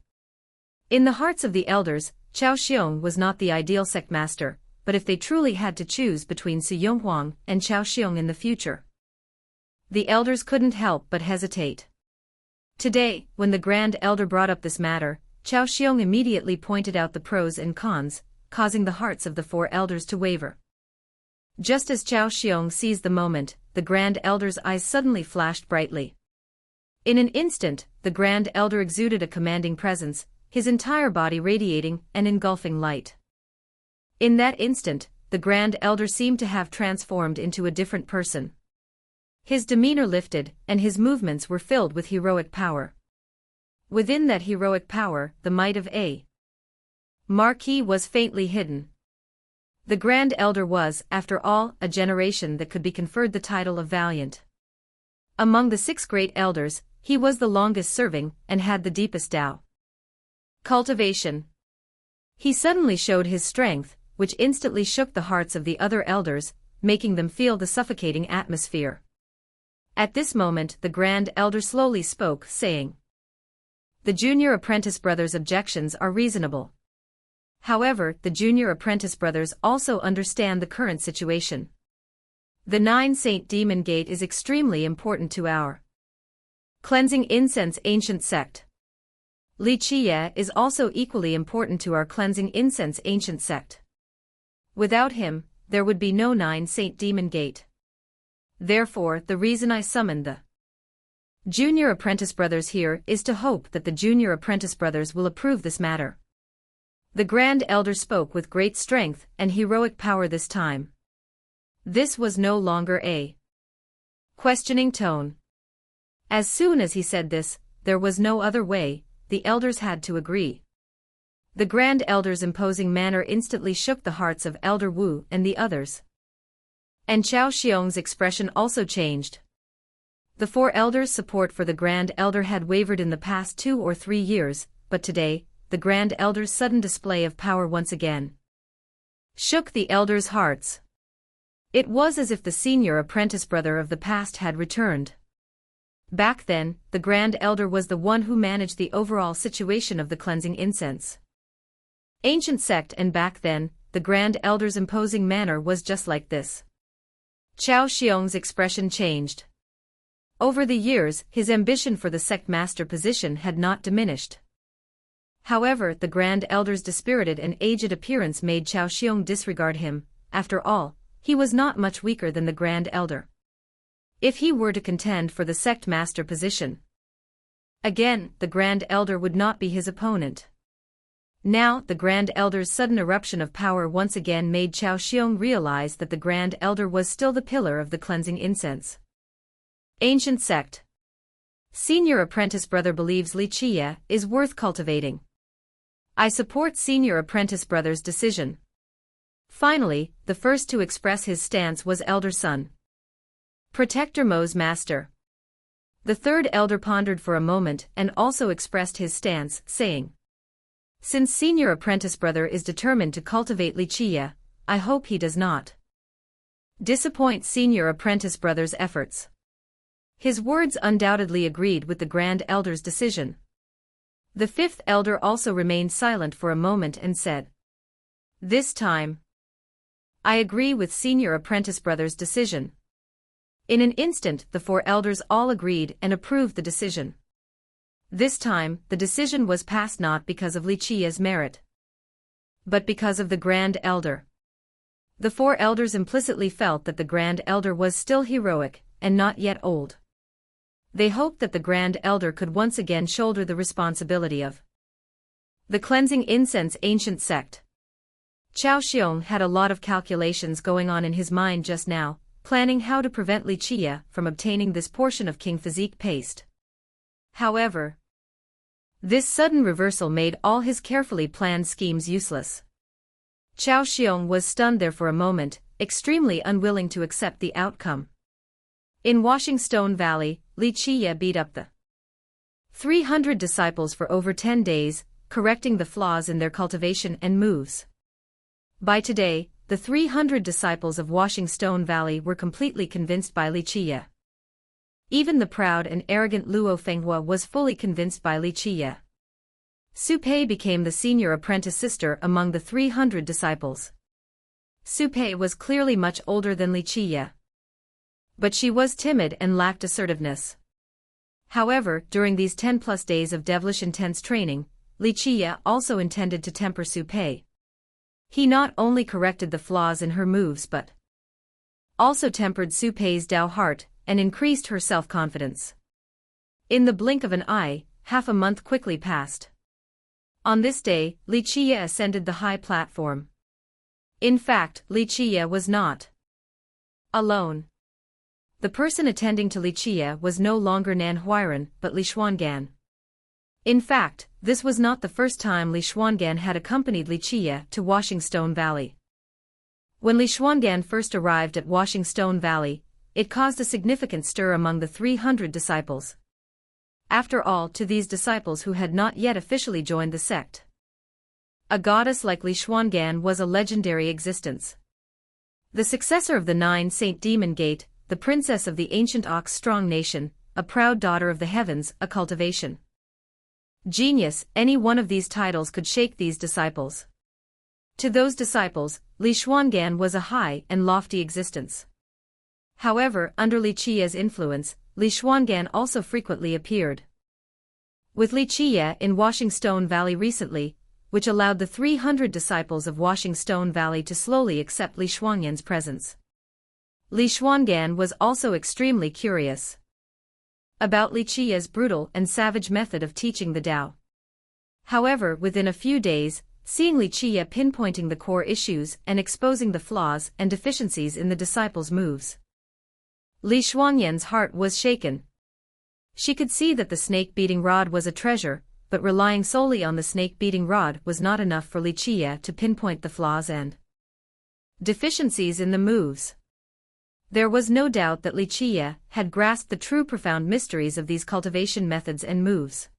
In the hearts of the elders, Chao Xiong was not the ideal sect master, but if they truly had to choose between Su Yonghuang and Chao Xiong in the future, the elders couldn't help but hesitate. Today, when the Grand Elder brought up this matter, Xiong immediately pointed out the pros and cons, causing the hearts of the four elders to waver. Just as Xiong seized the moment, the Grand Elder's eyes suddenly flashed brightly. In an instant, the Grand Elder exuded a commanding presence, his entire body radiating an engulfing light. In that instant, the Grand Elder seemed to have transformed into a different person. His demeanor lifted, and his movements were filled with heroic power. Within that heroic power, the might of a Marquis was faintly hidden. The Grand Elder was, after all, a generation that could be conferred the title of Valiant. Among the 6 great elders, he was the longest serving and had the deepest Tao cultivation. He suddenly showed his strength, which instantly shook the hearts of the other elders, making them feel the suffocating atmosphere. At this moment the Grand Elder slowly spoke, saying, "The junior apprentice brothers' objections are reasonable. However, the junior apprentice brothers also understand the current situation. The 9 Saint Demon Gate is extremely important to our cleansing incense ancient sect. Qiye is also equally important to our cleansing incense ancient sect. Without him, there would be no 9 Saint Demon Gate. Therefore, the reason I summoned the junior apprentice brothers here is to hope that the junior apprentice brothers will approve this matter." The Grand Elder spoke with great strength and heroic power this time. This was no longer a questioning tone. As soon as he said this, there was no other way, the elders had to agree. The Grand Elder's imposing manner instantly shook the hearts of Elder Wu and the others. And Xiong's expression also changed. The 4 elders' support for the Grand Elder had wavered in the past 2 or 3 years, but today, the Grand Elder's sudden display of power once again shook the elders' hearts. It was as if the senior apprentice brother of the past had returned. Back then, the Grand Elder was the one who managed the overall situation of the cleansing incense ancient sect, and back then, the Grand Elder's imposing manner was just like this. Xiong's expression changed. Over the years, his ambition for the sect master position had not diminished. However, the Grand Elder's dispirited and aged appearance made Xiong disregard him. After all, he was not much weaker than the Grand Elder. If he were to contend for the sect master position again, the Grand Elder would not be his opponent. Now, the Grand Elder's sudden eruption of power once again made Xiong realize that the Grand Elder was still the pillar of the cleansing incense ancient sect. Senior apprentice brother believes Qiye is worth cultivating. I support senior apprentice brother's decision. Finally, the first to express his stance was Elder Sun Protector Mo's master. The 3rd elder pondered for a moment and also expressed his stance, saying, "Since senior apprentice brother is determined to cultivate Qiye, I hope he does not disappoint senior apprentice brother's efforts." His words undoubtedly agreed with the Grand Elder's decision. The 5th elder also remained silent for a moment and said, "This time, I agree with senior apprentice brother's decision." In an instant, the 4 elders all agreed and approved the decision. This time, the decision was passed not because of Qiye's merit, but because of the Grand Elder. The 4 elders implicitly felt that the Grand Elder was still heroic and not yet old. They hoped that the Grand Elder could once again shoulder the responsibility of the cleansing incense ancient sect. Xiong had a lot of calculations going on in his mind just now, planning how to prevent Qiye from obtaining this portion of King Physique paste. However, this sudden reversal made all his carefully planned schemes useless. Xiong was stunned there for a moment, extremely unwilling to accept the outcome. In Washing Stone Valley, Qiye beat up the 300 disciples for over 10 days, correcting the flaws in their cultivation and moves. By today, the 300 disciples of Washing Stone Valley were completely convinced by Qiye. Even the proud and arrogant Luo Fenghua was fully convinced by Qiye. Su Pei became the senior apprentice sister among the 300 disciples. Su Pei was clearly much older than Qiye, but she was timid and lacked assertiveness. However, during these 10+ days of devilish intense training, Qiye also intended to temper Su Pei. He not only corrected the flaws in her moves but also tempered Su Pei's Dao heart and increased her self-confidence. In the blink of an eye, half a month quickly passed. On this day, Qiye ascended the high platform. In fact, Qiye was not alone. The person attending to Qiye was no longer Nan Huairan but Li Xuangan. In fact, this was not the first time Li Xuangan had accompanied Qiye to Washingstone Valley. When Li Xuangan first arrived at Washingstone Valley, it caused a significant stir among the 300 disciples. After all, to these disciples who had not yet officially joined the sect, a goddess like Li Xuangan was a legendary existence. The successor of the 9 Saint Demon Gate, the princess of the ancient Ox-Strong nation, a proud daughter of the heavens, a cultivation genius, any one of these titles could shake these disciples. To those disciples, Li Xuangan was a high and lofty existence. However, under Qiye's influence, Li Xuangan also frequently appeared with Qiye in Washingstone Valley recently, which allowed the 300 disciples of Washingstone Valley to slowly accept Li Xuangan's presence. Li Xuangan was also extremely curious about Qiye's brutal and savage method of teaching the Tao. However, within a few days, seeing Qiye pinpointing the core issues and exposing the flaws and deficiencies in the disciples' moves, Li Xuanyan's heart was shaken. She could see that the snake-beating rod was a treasure, but relying solely on the snake-beating rod was not enough for Qiye to pinpoint the flaws and deficiencies in the moves. There was no doubt that Qiye had grasped the true profound mysteries of these cultivation methods and moves.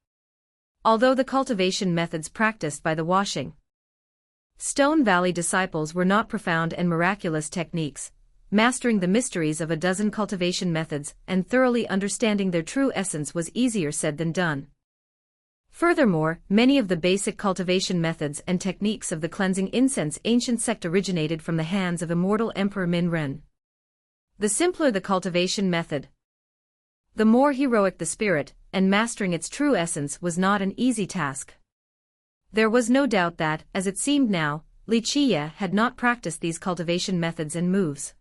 Although the cultivation methods practiced by the Washingstone Valley disciples were not profound and miraculous techniques, mastering the mysteries of a dozen cultivation methods and thoroughly understanding their true essence was easier said than done. Furthermore, many of the basic cultivation methods and techniques of the cleansing incense ancient sect originated from the hands of immortal Emperor Min Ren. The simpler the cultivation method, the more heroic the spirit, and mastering its true essence was not an easy task. There was no doubt that, as it seemed now, Qiye had not practiced these cultivation methods and moves.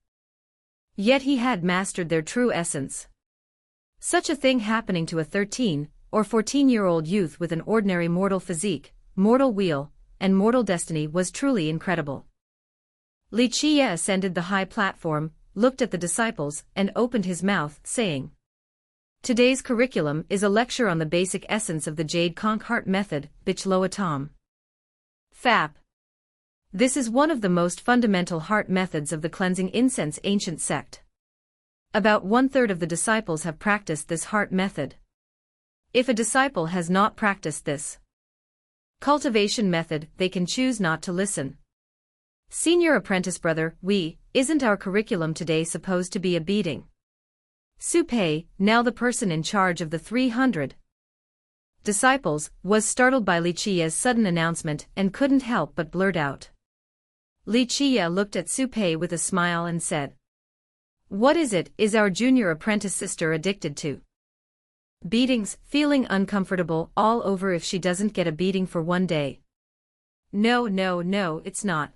Yet he had mastered their true essence. Such a thing happening to a 13- or 14-year-old youth with an ordinary mortal physique, mortal will, and mortal destiny was truly incredible. Qiye ascended the high platform, looked at the disciples, and opened his mouth, saying, "Today's curriculum is a lecture on the basic essence of the Jade Conch Heart method, Bich Loa Tom Fap. This is one of the most fundamental heart methods of the cleansing incense ancient sect. About 1/3 of the disciples have practiced this heart method. If a disciple has not practiced this cultivation method, they can choose not to listen. Senior apprentice brother, isn't our curriculum today supposed to be a beating?" Su Pei, now the person in charge of the 300 disciples, was startled by Qiye's sudden announcement and couldn't help but blurt out. Qiye looked at Su Pei with a smile and said, "What is it? Is our junior apprentice sister addicted to beatings, feeling uncomfortable all over if she doesn't get a beating for one day?" No, it's not."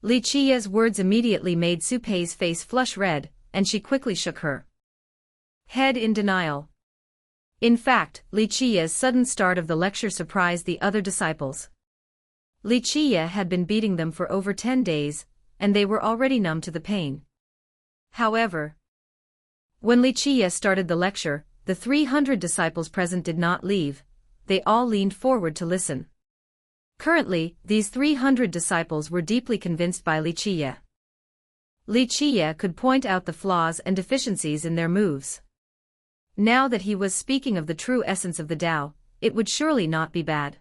Qiye's words immediately made Su Pei's face flush red, and she quickly shook her head in denial. In fact, Qiye's sudden start of the lecture surprised the other disciples. Qiye had been beating them for over 10 days, and they were already numb to the pain. However, when Qiye started the lecture, the 300 disciples present did not leave, they all leaned forward to listen. Currently, these 300 disciples were deeply convinced by Qiye. Qiye could point out the flaws and deficiencies in their moves. Now that he was speaking of the true essence of the Tao, it would surely not be bad.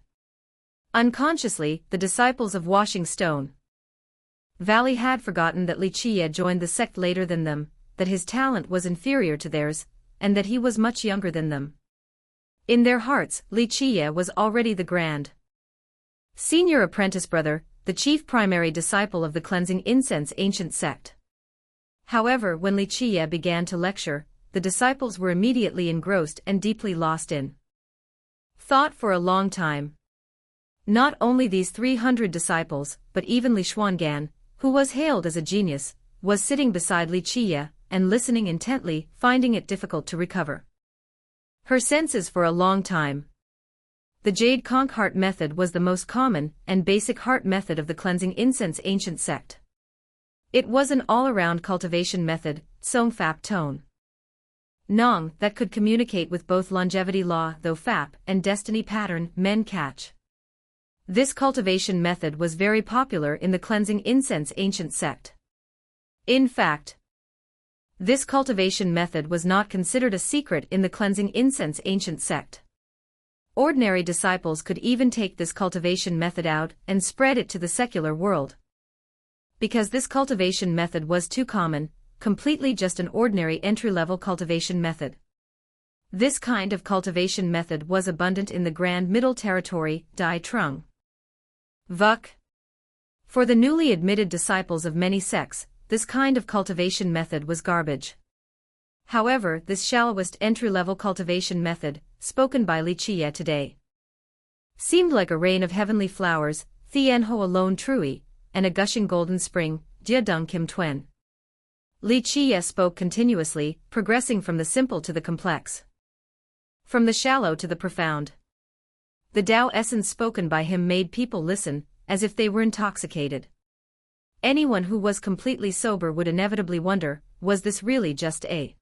Unconsciously, the disciples of Washingstone Valley had forgotten that Qiye joined the sect later than them, that his talent was inferior to theirs, and that he was much younger than them. In their hearts, Qiye was already the grand senior apprentice brother, the chief primary disciple of the cleansing incense ancient sect. However, when Qiye began to lecture, the disciples were immediately engrossed and deeply lost in thought for a long time. Not only these 300 disciples, but even Li Xuangan, who was hailed as a genius, was sitting beside Li Qiye and listening intently, finding it difficult to recover her senses for a long time. The Jade Conch Heart method was the most common and basic heart method of the cleansing incense ancient sect. It was an all-around cultivation method, Song Fap Tone Nong, that could communicate with both longevity law, though Fap, and destiny pattern, Men Catch. This cultivation method was very popular in the cleansing incense ancient sect. In fact, this cultivation method was not considered a secret in the cleansing incense ancient sect. Ordinary disciples could even take this cultivation method out and spread it to the secular world. Because this cultivation method was too common, completely just an ordinary entry-level cultivation method. This kind of cultivation method was abundant in the Grand Middle Territory, Dai Trung. Vuk. For the newly admitted disciples of many sects, this kind of cultivation method was garbage. However, this shallowest entry-level cultivation method, spoken by Li Qiye today, seemed like a rain of heavenly flowers, Thien Ho alone Trui, and a gushing golden spring, Jia Dung Kim Tuen. Li Qiye spoke continuously, progressing from the simple to the complex, from the shallow to the profound. The Tao essence spoken by him made people listen, as if they were intoxicated. Anyone who was completely sober would inevitably wonder, was this really just a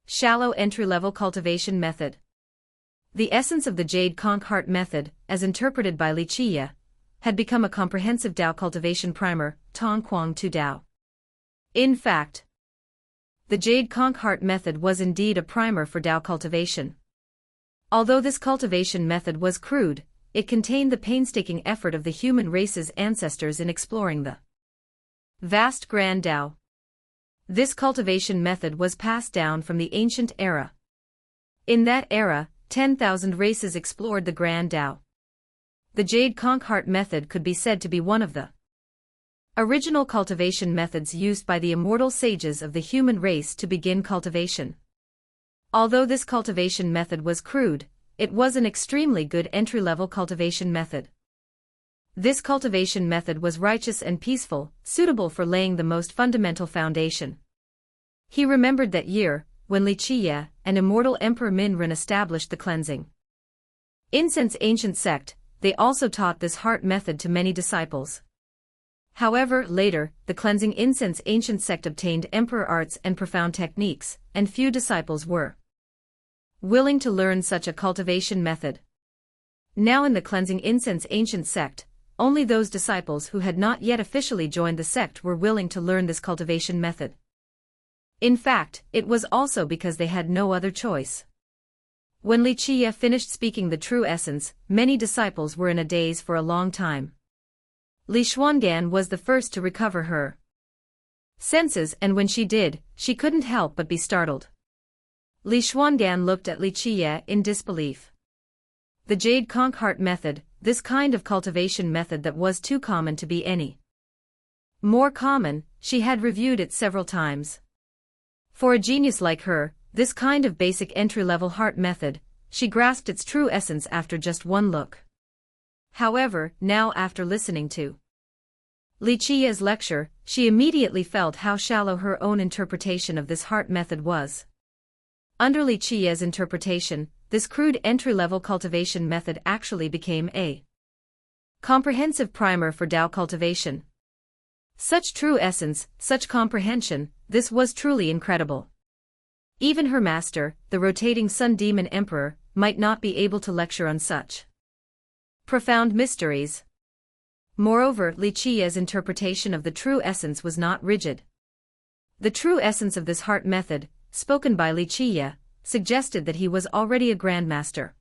shallow entry-level cultivation method? The essence of the Jade Conch Heart method, as interpreted by Li Qiye, had become a comprehensive Tao cultivation primer, Tong Quang Tu Tao. In fact, the Jade Conch Heart method was indeed a primer for Tao cultivation. Although this cultivation method was crude, it contained the painstaking effort of the human race's ancestors in exploring the vast Grand Tao. This cultivation method was passed down from the ancient era. In that era, 10,000 races explored the Grand Tao. The Jade Conch Heart method could be said to be one of the original cultivation methods used by the immortal sages of the human race to begin cultivation. Although this cultivation method was crude, it was an extremely good entry-level cultivation method. This cultivation method was righteous and peaceful, suitable for laying the most fundamental foundation. He remembered that year, when Li Qiye and immortal Emperor Minren established the cleansing incense ancient sect, they also taught this heart method to many disciples. However, later, the cleansing incense ancient sect obtained emperor arts and profound techniques, and few disciples were willing to learn such a cultivation method. Now in the cleansing incense ancient sect, only those disciples who had not yet officially joined the sect were willing to learn this cultivation method. In fact, it was also because they had no other choice. When Li Qiye finished speaking the true essence, many disciples were in a daze for a long time. Li Xuangan was the first to recover her senses, and when she did, she couldn't help but be startled. Li Xuangan looked at Li Qiye in disbelief. The Jade Conch Heart method, this kind of cultivation method that was too common to be any more common, she had reviewed it several times. For a genius like her, this kind of basic entry-level heart method, she grasped its true essence after just one look. However, now after listening to Li Qiye's lecture, she immediately felt how shallow her own interpretation of this heart method was. Under Li Qiye's interpretation, this crude entry-level cultivation method actually became a comprehensive primer for Tao cultivation. Such true essence, such comprehension, this was truly incredible. Even her master, the rotating Sun Demon Emperor, might not be able to lecture on such profound mysteries. Moreover, Li Qiye's interpretation of the true essence was not rigid. The true essence of this heart method, spoken by Li Qiye, suggested that he was already a grandmaster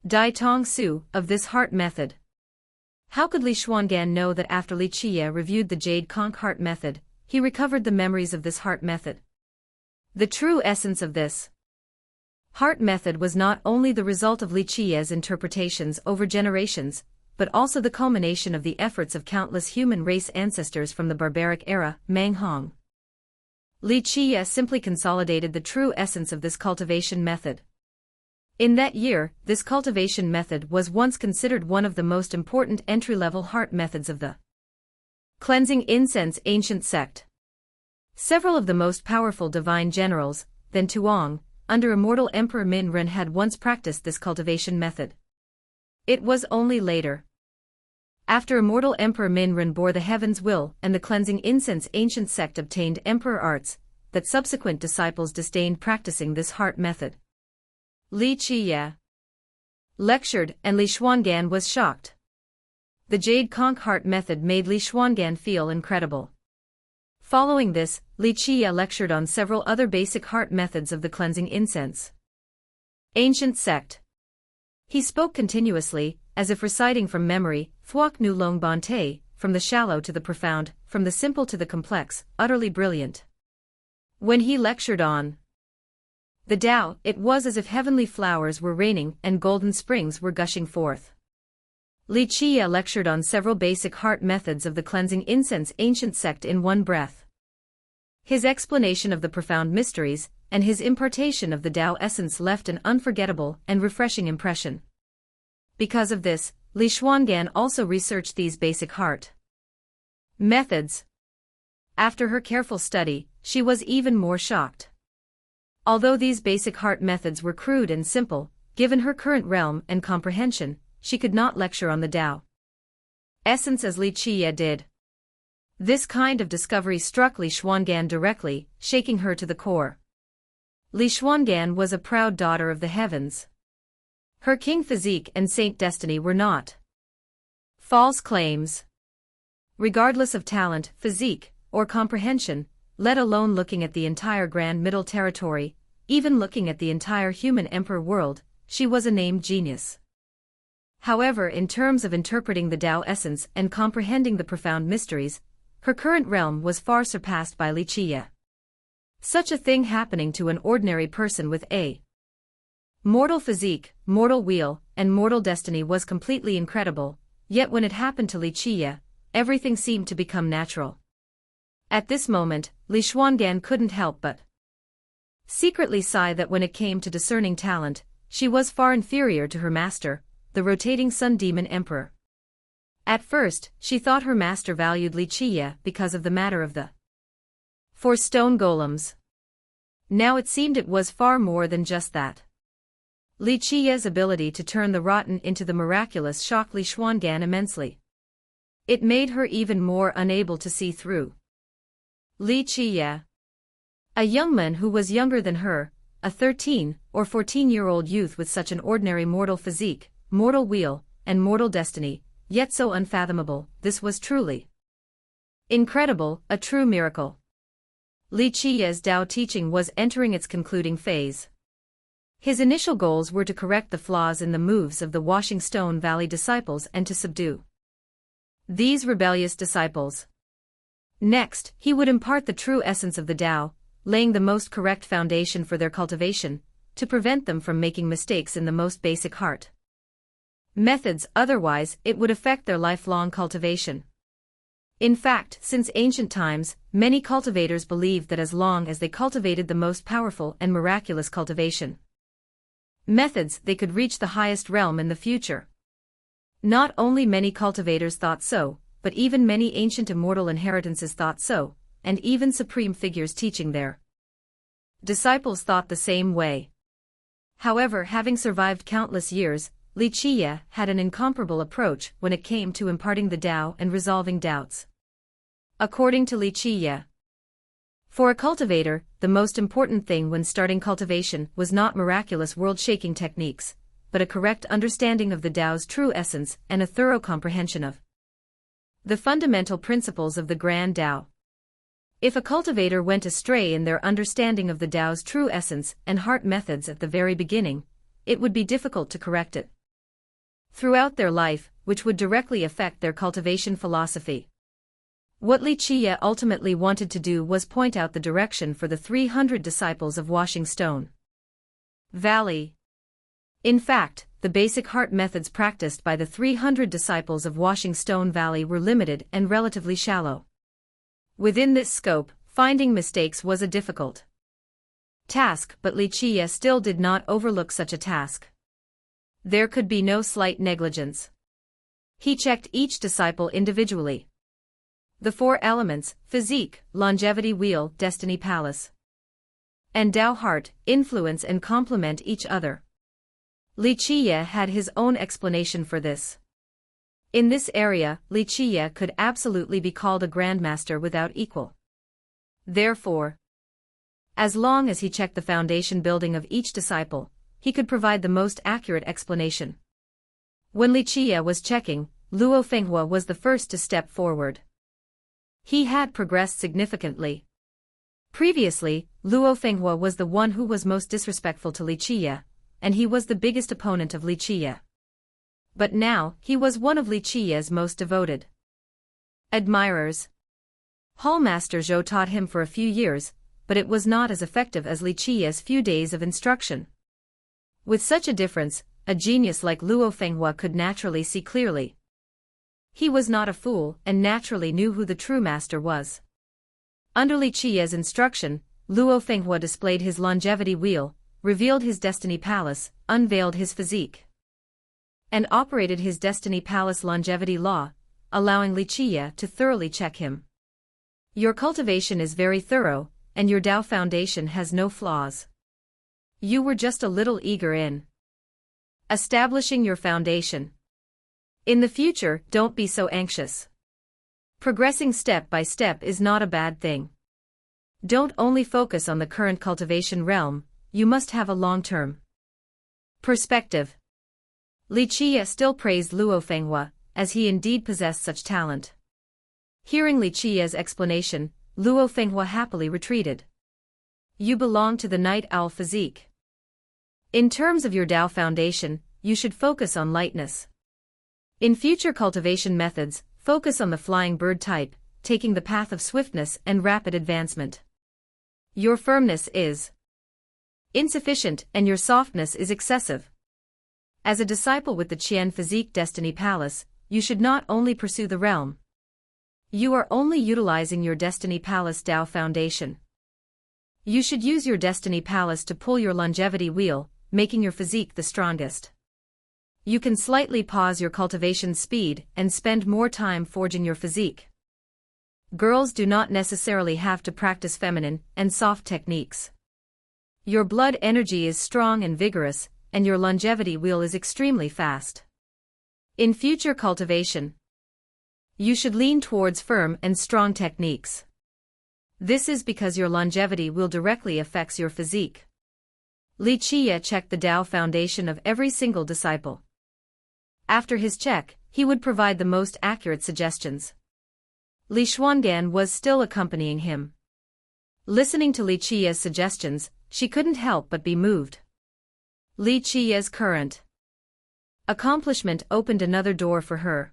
Dai Tong Su of this heart method. How could Li Xuangan know that after Li Qiye reviewed the Jade Conch Heart method, he recovered the memories of this heart method? The true essence of this heart method was not only the result of Li Qiye's interpretations over generations, but also the culmination of the efforts of countless human race ancestors from the barbaric era, Mang Hong. Li Qiye simply consolidated the true essence of this cultivation method. In that year, this cultivation method was once considered one of the most important entry-level heart methods of the cleansing incense ancient sect. Several of the most powerful divine generals, then Tuong, under immortal Emperor Min Ren had once practiced this cultivation method. It was only later, after immortal Emperor Min Ren bore the heaven's will and the cleansing incense ancient sect obtained emperor arts, that subsequent disciples disdained practicing this heart method. Li Qiye lectured and Li Xuangan was shocked. The Jade Conch heart method made Li Xuangan feel incredible. Following this, Li Qiye lectured on several other basic heart methods of the cleansing incense ancient sect. He spoke continuously, as if reciting from memory, Thuok Nu Long Bante, from the shallow to the profound, from the simple to the complex, utterly brilliant. When he lectured on the Tao, it was as if heavenly flowers were raining and golden springs were gushing forth. Li Qiye lectured on several basic heart methods of the cleansing incense ancient sect in one breath. His explanation of the profound mysteries, and his impartation of the Tao essence left an unforgettable and refreshing impression. Because of this, Li Xuangan also researched these basic heart methods. After her careful study, she was even more shocked. Although these basic heart methods were crude and simple, given her current realm and comprehension, she could not lecture on the Tao essence as Li Qiye did. This kind of discovery struck Li Xuangan directly, shaking her to the core. Li Xuangan was a proud daughter of the heavens. Her king physique and saint destiny were not false claims. Regardless of talent, physique, or comprehension, let alone looking at the entire Grand Middle Territory, even looking at the entire human emperor world, she was a named genius. However, in terms of interpreting the Tao essence and comprehending the profound mysteries, her current realm was far surpassed by Li Qiye. Such a thing happening to an ordinary person with a mortal physique, mortal wheel, and mortal destiny was completely incredible, yet when it happened to Li Qiye, everything seemed to become natural. At this moment, Li Xuangan couldn't help but secretly sigh that when it came to discerning talent, she was far inferior to her master, the rotating Sun Demon Emperor. At first, she thought her master valued Li Qiye because of the matter of the 4 stone golems. Now it seemed it was far more than just that. Li Qiye's ability to turn the rotten into the miraculous shocked Li Xuangan immensely. It made her even more unable to see through Li Qiye, a young man who was younger than her, a 13 or 14-year-old youth with such an ordinary mortal physique, mortal wheel, and mortal destiny, yet so unfathomable. This was truly incredible, a true miracle. Li Qiye's Tao teaching was entering its concluding phase. His initial goals were to correct the flaws in the moves of the Washing Stone Valley disciples and to subdue these rebellious disciples. Next, he would impart the true essence of the Tao, laying the most correct foundation for their cultivation, to prevent them from making mistakes in the most basic heart methods, otherwise it would affect their lifelong cultivation. In fact, since ancient times, many cultivators believed that as long as they cultivated the most powerful and miraculous cultivation methods, they could reach the highest realm in the future. Not only many cultivators thought so, but even many ancient immortal inheritances thought so, and even supreme figures teaching their disciples thought the same way. However, having survived countless years, Li Qiye had an incomparable approach when it came to imparting the Tao and resolving doubts. According to Li Qiye, for a cultivator, the most important thing when starting cultivation was not miraculous world-shaking techniques, but a correct understanding of the Tao's true essence and a thorough comprehension of the fundamental principles of the Grand Tao. If a cultivator went astray in their understanding of the Tao's true essence and heart methods at the very beginning, it would be difficult to correct it throughout their life, which would directly affect their cultivation philosophy. What Li Qiye ultimately wanted to do was point out the direction for the 300 disciples of Washing Stone Valley. In fact, the basic heart methods practiced by the 300 disciples of Washing Stone Valley were limited and relatively shallow. Within this scope, finding mistakes was a difficult task, but Qiye still did not overlook such a task. There could be no slight negligence. He checked each disciple individually. The 4 elements, physique, longevity wheel, destiny palace, and Tao heart, influence and complement each other. Qiye had his own explanation for this. In this area, Qiye could absolutely be called a grandmaster without equal. Therefore, as long as he checked the foundation building of each disciple, he could provide the most accurate explanation. When Qiye was checking, Luo Fenghua was the first to step forward. He had progressed significantly. Previously, Luo Fenghua was the one who was most disrespectful to Qiye, and he was the biggest opponent of Qiye. But now, he was one of Qiye's most devoted admirers. Hallmaster Zhou taught him for a few years, but it was not as effective as Qiye's few days of instruction. With such a difference, a genius like Luo Fenghua could naturally see clearly. He was not a fool and naturally knew who the true master was. Under Qiye's instruction, Luo Fenghua displayed his longevity wheel, revealed his destiny palace, unveiled his physique, and operated his destiny palace longevity law, allowing Qiye to thoroughly check him. Your cultivation is very thorough, and your Tao foundation has no flaws. You were just a little eager in establishing your foundation. In the future, don't be so anxious. Progressing step by step is not a bad thing. Don't only focus on the current cultivation realm, you must have a long-term perspective. Qiye still praised Luo Fenghua, as he indeed possessed such talent. Hearing Qiye's explanation, Luo Fenghua happily retreated. You belong to the night owl physique. In terms of your Tao foundation, you should focus on lightness. In future cultivation methods, focus on the flying bird type, taking the path of swiftness and rapid advancement. Your firmness is insufficient and your softness is excessive. As a disciple with the Qian physique destiny palace, you should not only pursue the realm. You are only utilizing your destiny palace Tao foundation. You should use your destiny palace to pull your longevity wheel, making your physique the strongest. You can slightly pause your cultivation speed and spend more time forging your physique. Girls do not necessarily have to practice feminine and soft techniques. Your blood energy is strong and vigorous, and your longevity wheel is extremely fast. In future cultivation, you should lean towards firm and strong techniques. This is because your longevity wheel directly affects your physique. Qiye checked the Tao foundation of every single disciple. After his check, he would provide the most accurate suggestions. Li Xuangan was still accompanying him. Listening to Qiye's suggestions, she couldn't help but be moved. Qiye's current accomplishment opened another door for her.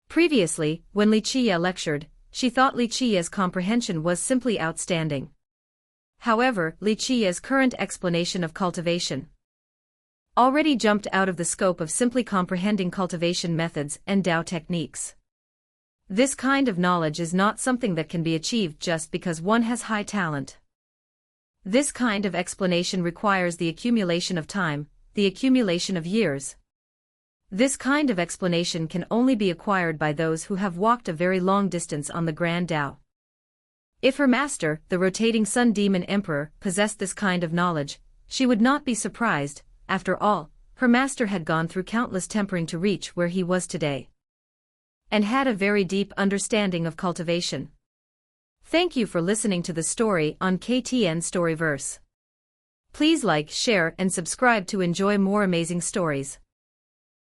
Previously, when Qiye lectured, she thought Qiye's comprehension was simply outstanding. However, Qiye's current explanation of cultivation already jumped out of the scope of simply comprehending cultivation methods and Tao techniques. This kind of knowledge is not something that can be achieved just because one has high talent. This kind of explanation requires the accumulation of time, the accumulation of years. This kind of explanation can only be acquired by those who have walked a very long distance on the Grand Tao. If her master, the rotating Sun Demon Emperor, possessed this kind of knowledge, she would not be surprised. After all, her master had gone through countless tempering to reach where he was today, and had a very deep understanding of cultivation. Thank you for listening to the story on KTN Storyverse. Please like, share, and subscribe to enjoy more amazing stories.